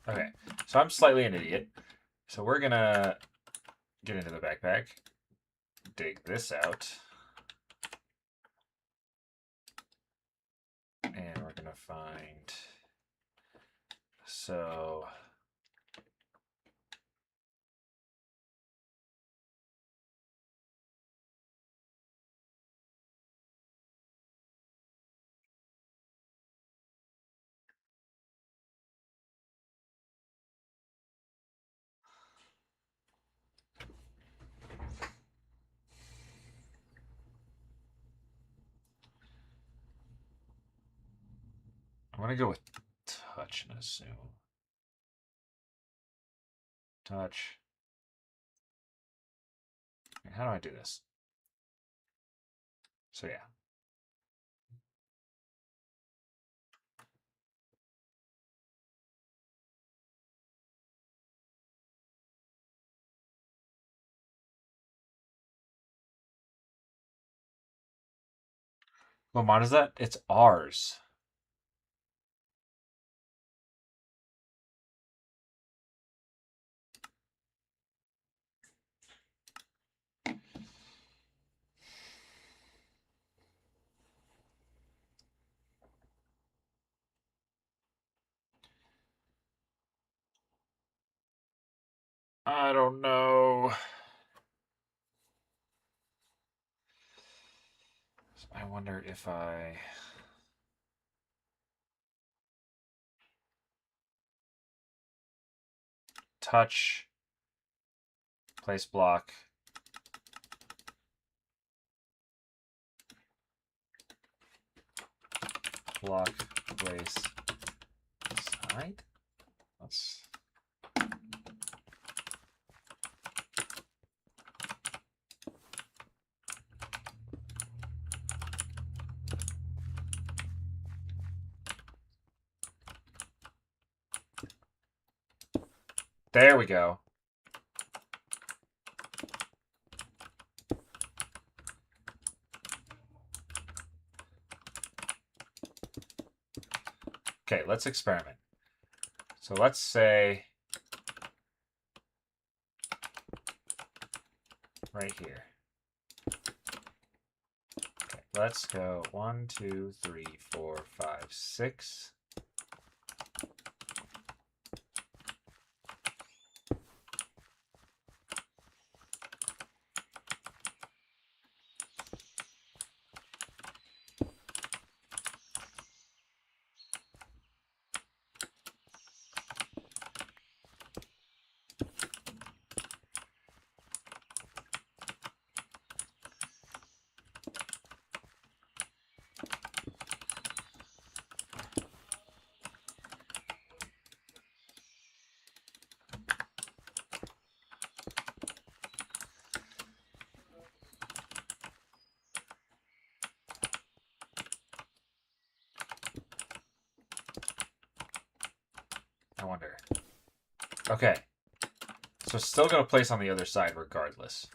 Okay, so I'm slightly an idiot. So we're gonna get into the backpack, dig this out, and we're gonna find, so I'm gonna go with touch and assume. Touch. How do I do this? So yeah. What mod is that? It's ours. I don't know. I wonder if I... touch, place block. Block, place, side? Let's... There we go. Okay, let's experiment. So let's say right here. Okay, let's go 1, 2, 3, 4, 5, 6. I wonder. Okay. So it's still going to place on the other side regardless.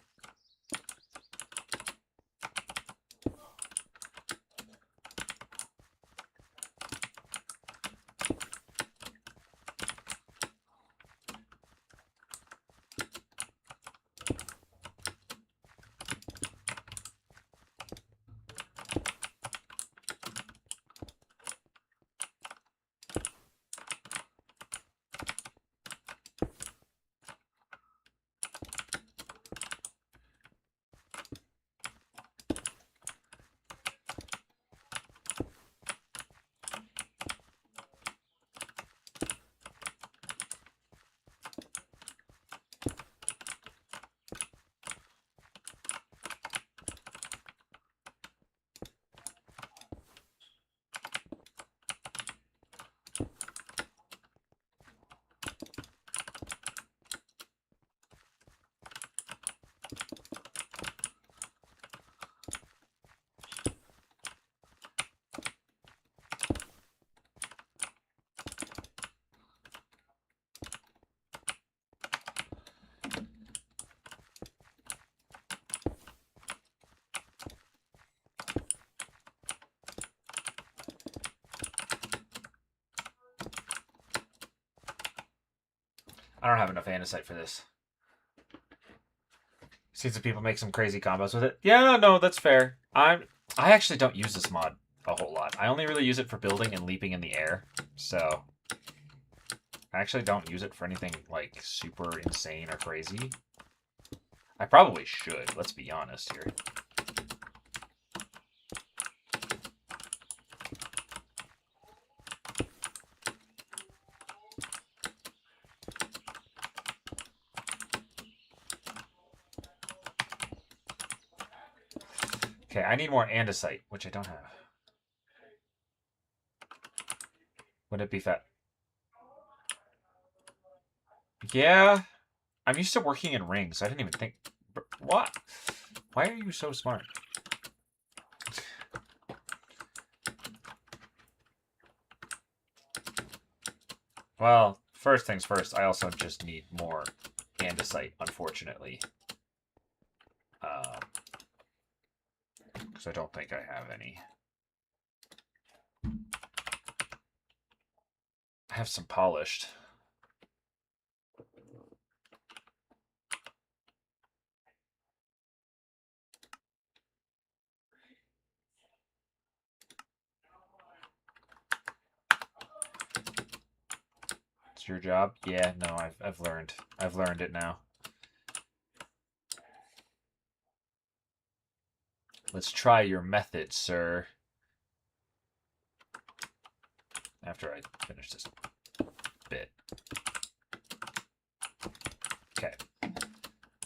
I don't have enough andesite for this. Seen some people make some crazy combos with it. Yeah, no, that's fair. I actually don't use this mod a whole lot. I only really use it for building and leaping in the air. So I actually don't use it for anything like super insane or crazy. I probably should, let's be honest here. Okay, I need more andesite, which I don't have. Would it be fat? Yeah. I'm used to working in rings. I didn't even think What? Why are you so smart? Well, first things first, I also just need more andesite, unfortunately. Because I don't think I have any. I have some polished. It's your job? Yeah, no, I've learned. I've learned it now. Let's try your method, sir. After I finish this bit. Okay.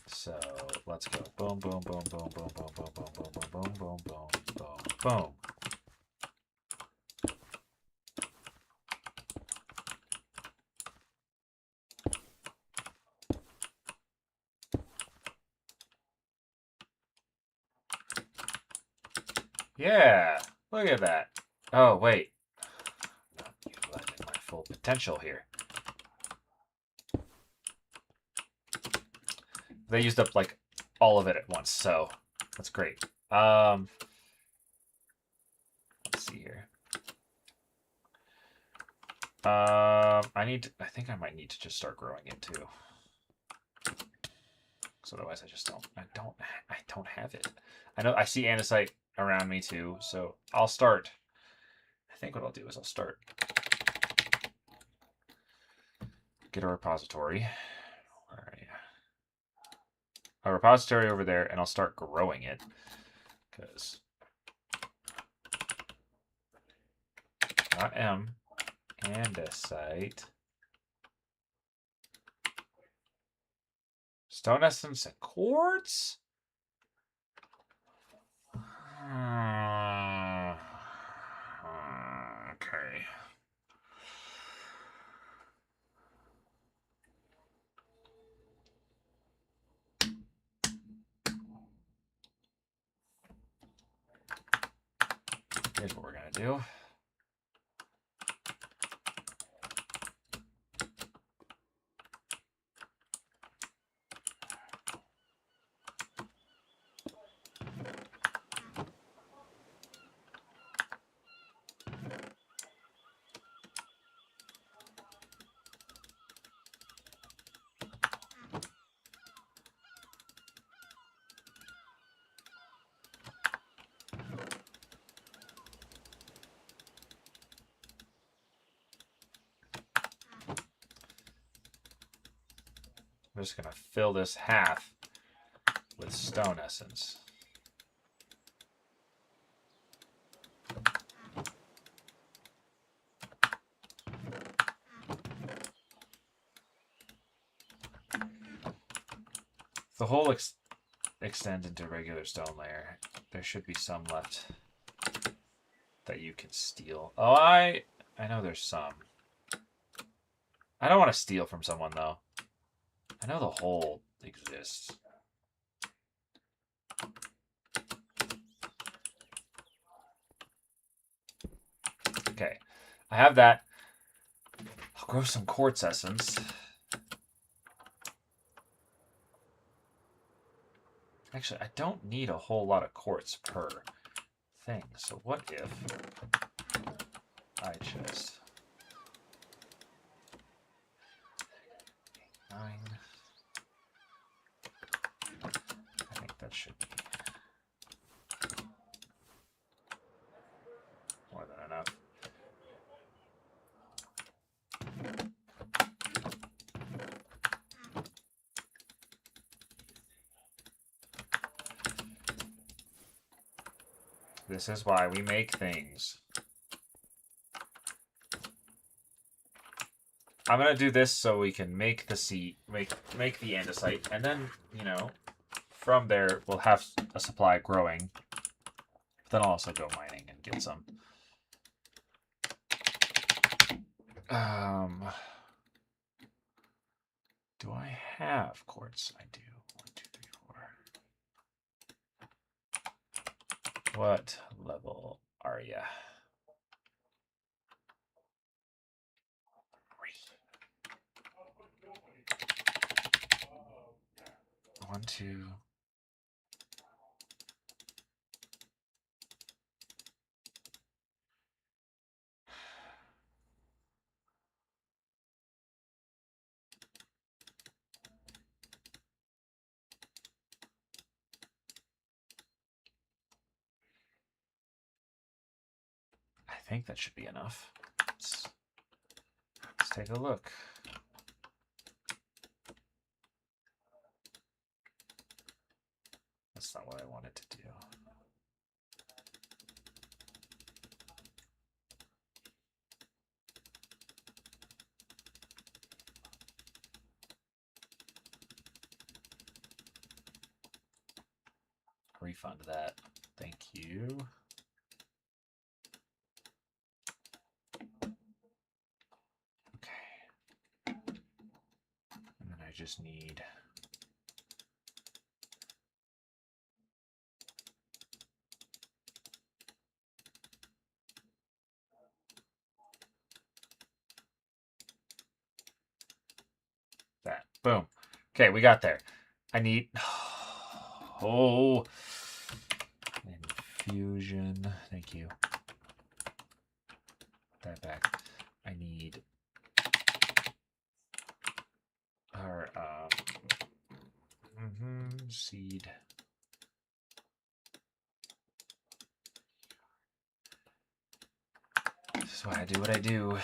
So let's go. Boom, boom, boom, boom, boom, boom, boom, boom, boom, boom, boom, boom, boom, boom. Yeah, look at that. Oh, wait. I'm not utilizing my full potential here. They used up, like, all of it at once, so that's great. Let's see here. I think I might need to just start growing it, too. Because otherwise I don't have it. I know I see andesite around me, too, so I'll start. I think what I'll do is I'll start. Get a repository. Where are you? A repository over there, and I'll start growing it. Because not M, andesite, stone essence, and quartz. Okay. Here's what we're gonna do. I'm just gonna fill this half with stone essence. The whole extends into regular stone layer. There should be some left that you can steal. Oh, I know there's some. I don't want to steal from someone, though. I know the hole exists. Okay, I have that. I'll grow some quartz essence. Actually, I don't need a whole lot of quartz per thing. So what if I just... 9... I think that should be more than enough. This is why we make things. I'm gonna do this so we can make the seed, make the andesite, and then, you know, from there we'll have a supply growing. Then I'll also go mining and get some. Do I have quartz? I do. 1, 2, 3, 4. What level are you? 1, 2. I think that should be enough. Let's take a look. That's not what I wanted to do. Refund that. Thank you. Okay. And then I just need... that. Boom. Okay, we got there. I need... Oh... Infusion. Thank you. That back. I need... Our, seed. This is why I do what I do.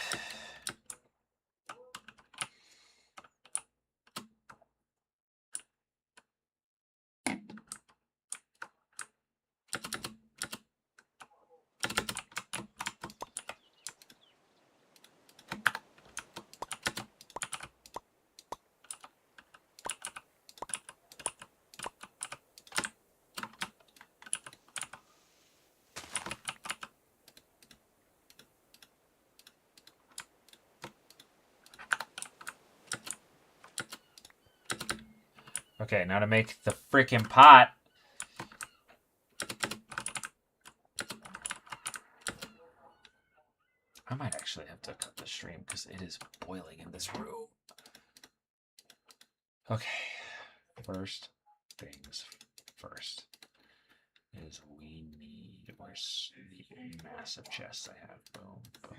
Okay, now to make the freaking pot. I might actually have to cut the stream because it is boiling in this room. Okay, first things first is we need, where's the massive chests I have? Boom, boom.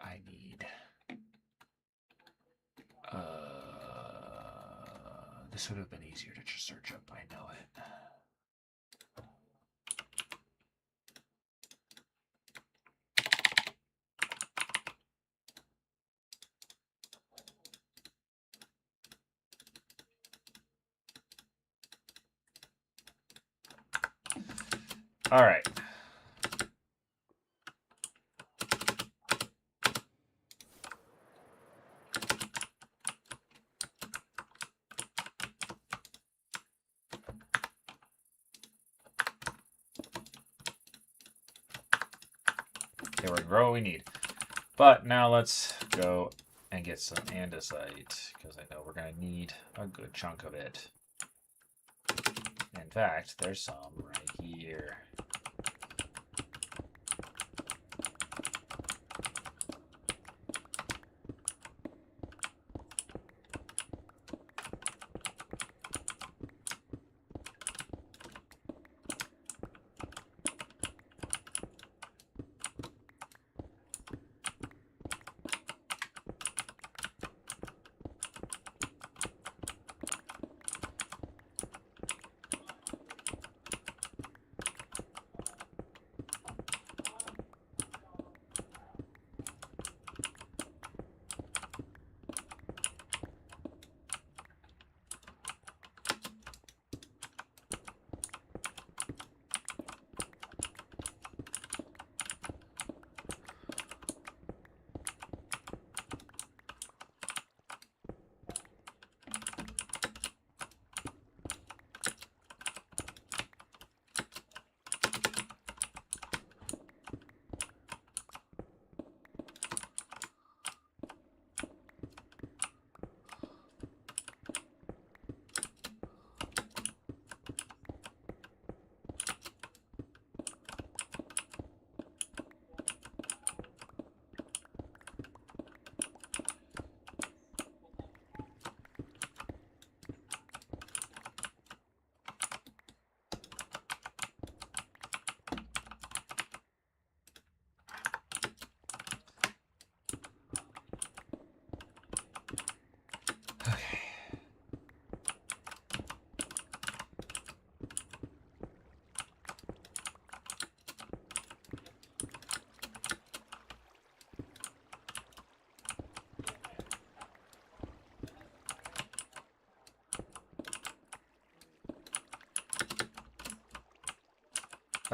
I need, this would have been easier to just search up, I know it. All right. Okay, we're grow what we need. But now let's go and get some andesite because I know we're going to need a good chunk of it. In fact, there's some right here.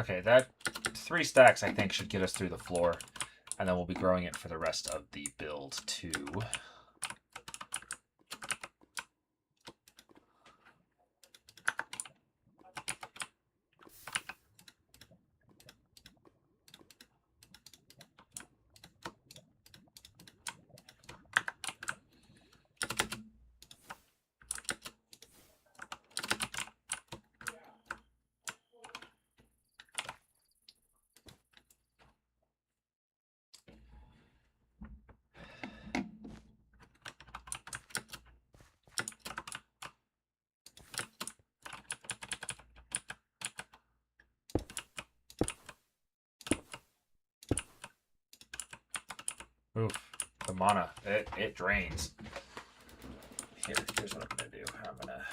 Okay, that 3 stacks I think should get us through the floor. And then we'll be growing it for the rest of the build too. Oof, the mana, it drains. Here's what I'm gonna do. I'm gonna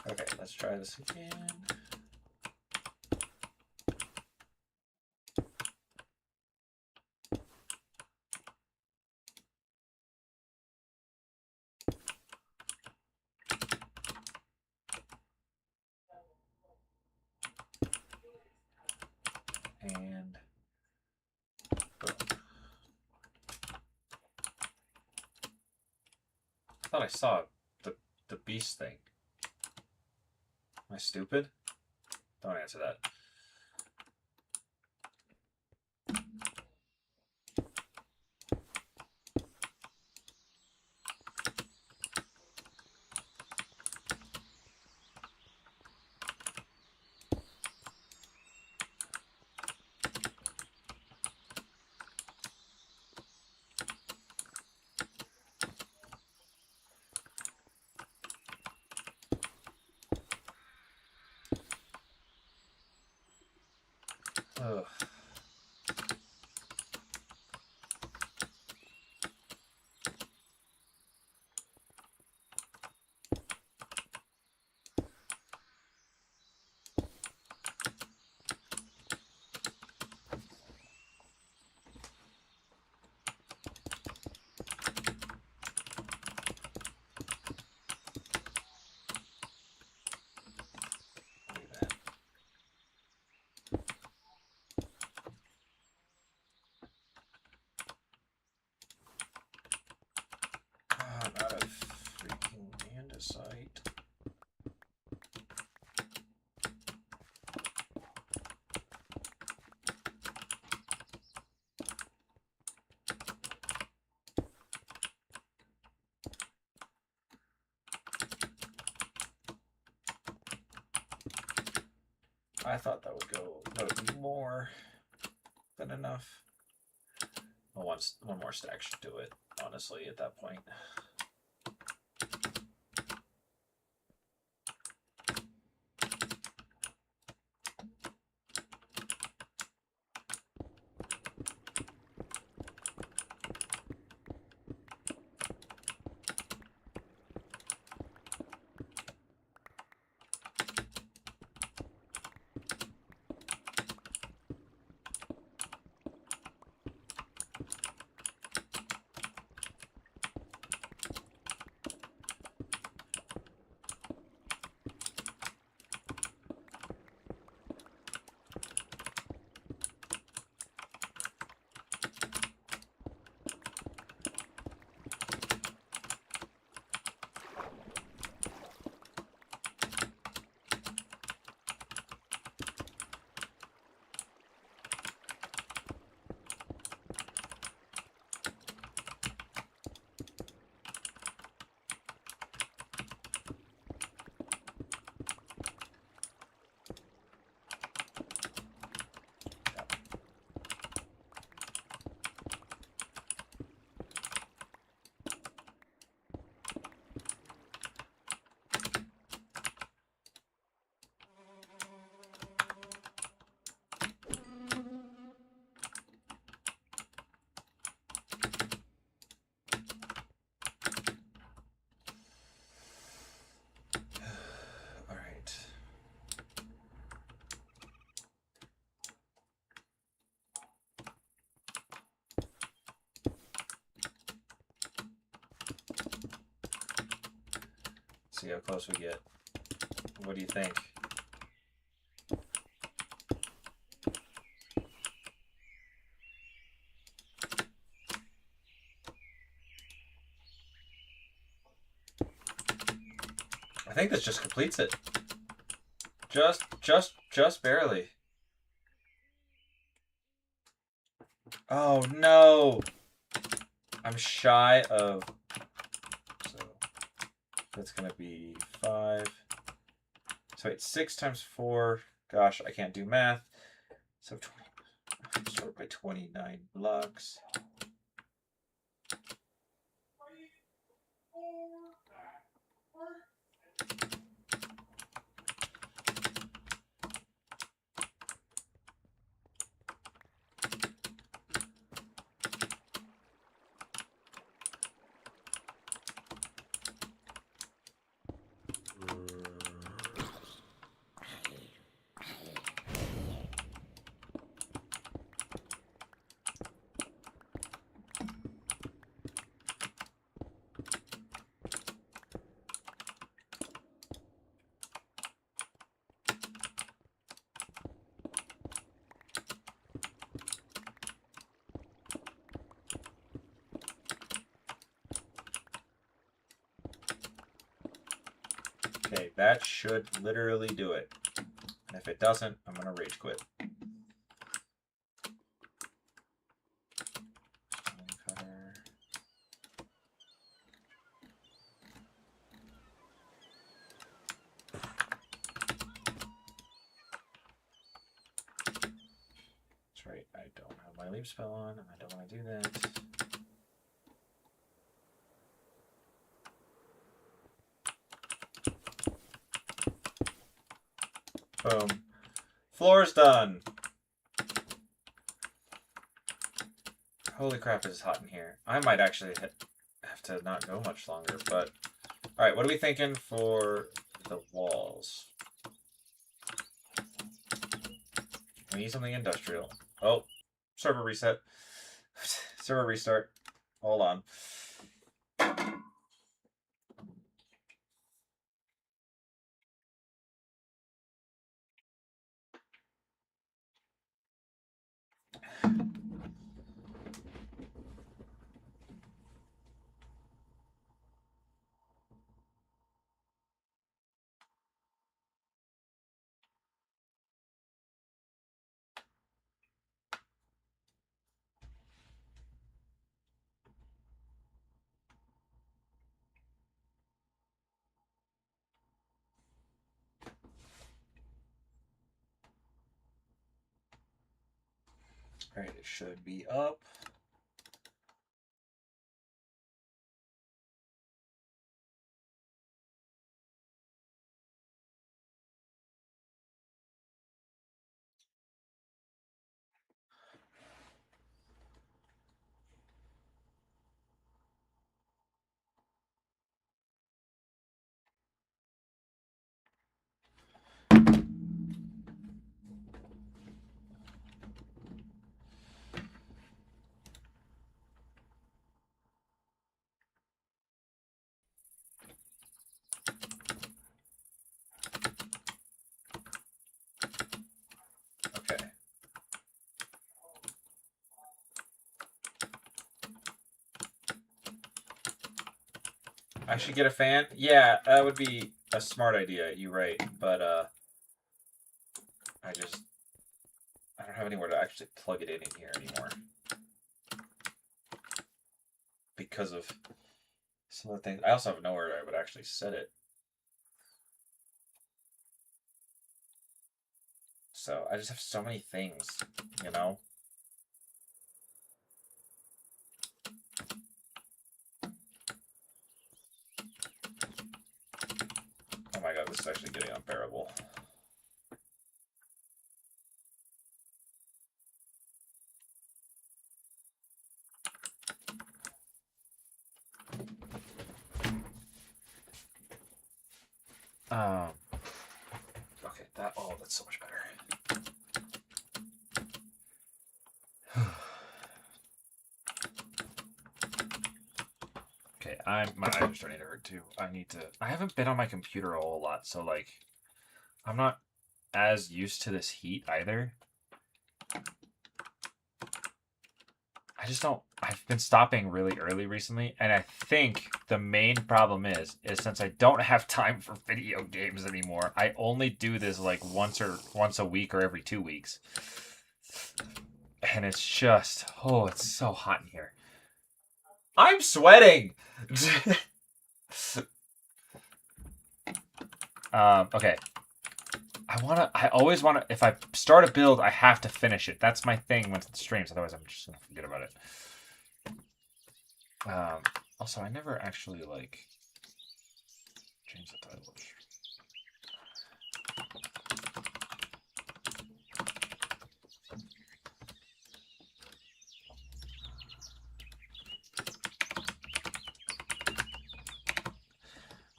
Okay, let's try this again. And boom. I thought I saw the beast thing. Am I stupid? Don't answer that. Ugh. I'm out of freaking andesite. I thought that would go more than enough. Well, one more stack should do it, honestly, at that point. Let's see how close we get. What do you think? I think this just completes it. Just barely. Oh no! I'm shy of... So that's gonna be 5. So wait, 6 times 4. Gosh, I can't do math. So 20, sort by 29 blocks. Okay, that should literally do it. And if it doesn't, I'm gonna rage quit. That's right, I don't have my leap spell on, and I don't want to do that. Boom. Floor's done. Holy crap, it's hot in here. I might actually have to not go much longer, but... Alright, what are we thinking for the walls? We need something industrial. Oh, server reset. Server restart. Hold on. Alright, it should be up. Okay. I should get a fan? Yeah, that would be a smart idea, you're right. But, I don't have anywhere to actually plug it in here anymore. Because of some of the things. I also have nowhere I would actually set it. So, I just have so many things, you know? Oh my god, this is actually getting unbearable. Okay, that's so much better. Okay, my eyes are starting to hurt too. I haven't been on my computer a whole lot, so like I'm not as used to this heat either. I just don't. I've been stopping really early recently, and I think the main problem is since I don't have time for video games anymore, I only do this like once a week or every 2 weeks, and it's just it's so hot in here. I'm sweating. Okay. I always wanna. If I start a build, I have to finish it. That's my thing once it streams. Otherwise, I'm just gonna forget about it. Also, I never actually like change the title.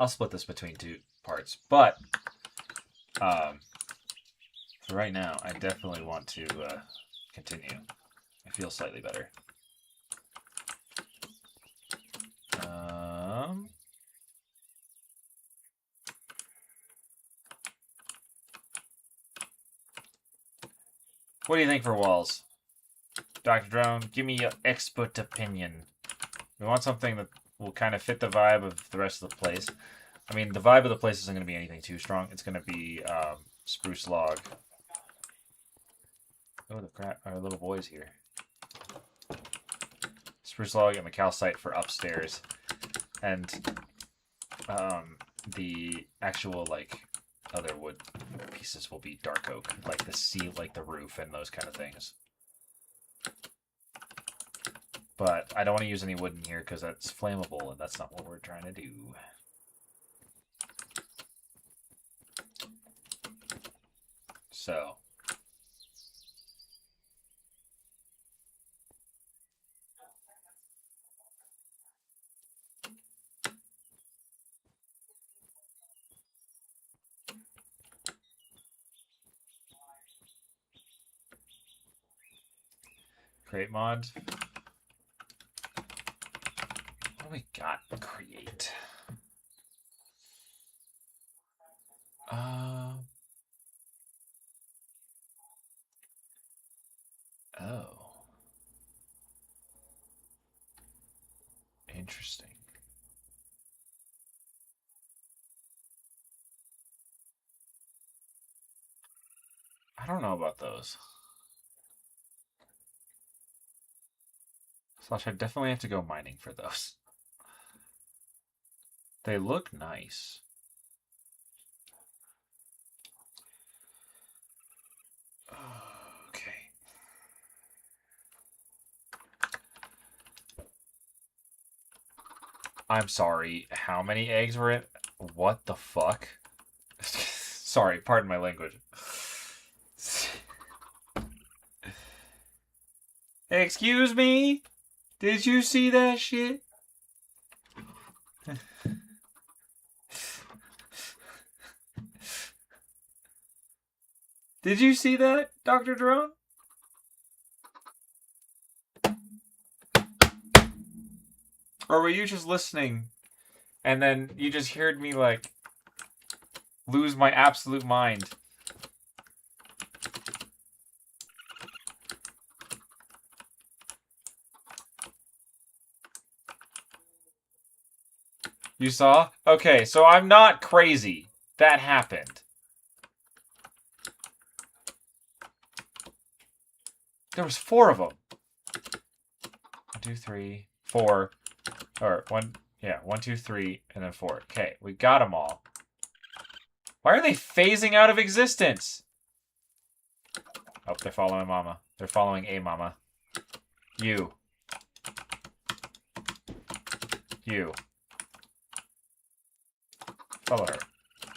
I'll split this between 2 parts, but for right now, I definitely want to continue. I feel slightly better. What do you think for walls? Dr. Drone, give me your expert opinion. We want something that will kind of fit the vibe of the rest of the place. I mean, the vibe of the place isn't going to be anything too strong. It's going to be spruce log. Oh, the crap! Our little boy's here. Spruce log and the calcite for upstairs, and the actual like other wood pieces will be dark oak, like the seal, like the roof, and those kind of things. But I don't want to use any wood in here because that's flammable, and that's not what we're trying to do. So. Create mod. What do we got? Create. Oh. Interesting. I don't know about those. Slash, I definitely have to go mining for those. They look nice. Okay. I'm sorry. How many eggs were in? What the fuck? Sorry, pardon my language. Excuse me? Did you see that shit? Did you see that, Dr. Drone? Or were you just listening and then you just heard me, like, lose my absolute mind? You saw? Okay, so I'm not crazy. That happened. There was 4 of them. 1, 2, 3, 4. Or 1, yeah, 1, 2, 3, and then 4. Okay, we got them all. Why are they phasing out of existence? Oh, they're following Mama. They're following a Mama. You. You. Follow her.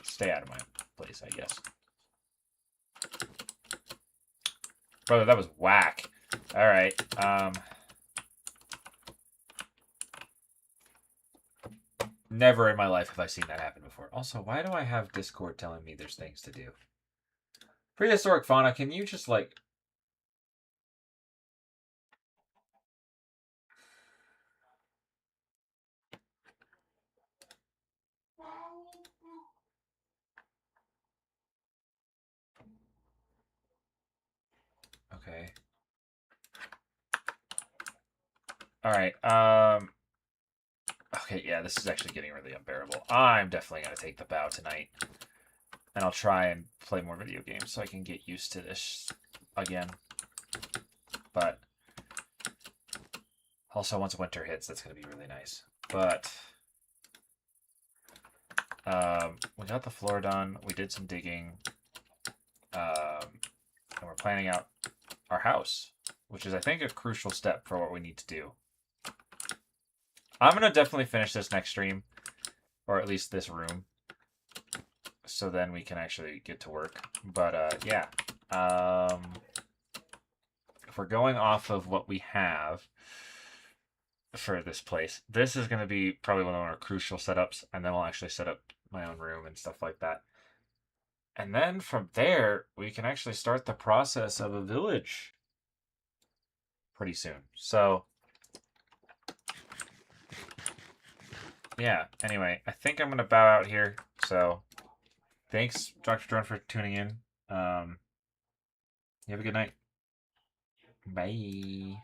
Stay out of my place, I guess. Brother, that was whack. Alright, never in my life have I seen that happen before. Also, why do I have Discord telling me there's things to do? Prehistoric fauna, can you just, like... All right. Okay, yeah, this is actually getting really unbearable. I'm definitely going to take the bow tonight. And I'll try and play more video games so I can get used to this again. But also, once winter hits, that's going to be really nice. But we got the floor done. We did some digging. And we're planning out our house, which is, I think, a crucial step for what we need to do. I'm going to definitely finish this next stream, or at least this room, so then we can actually get to work. But, yeah. If we're going off of what we have for this place, this is going to be probably one of our crucial setups, and then we'll actually set up my own room and stuff like that. And then from there, we can actually start the process of a village pretty soon. So, yeah, anyway, I think I'm going to bow out here. So, thanks, Dr. Drone, for tuning in. You have a good night. Bye.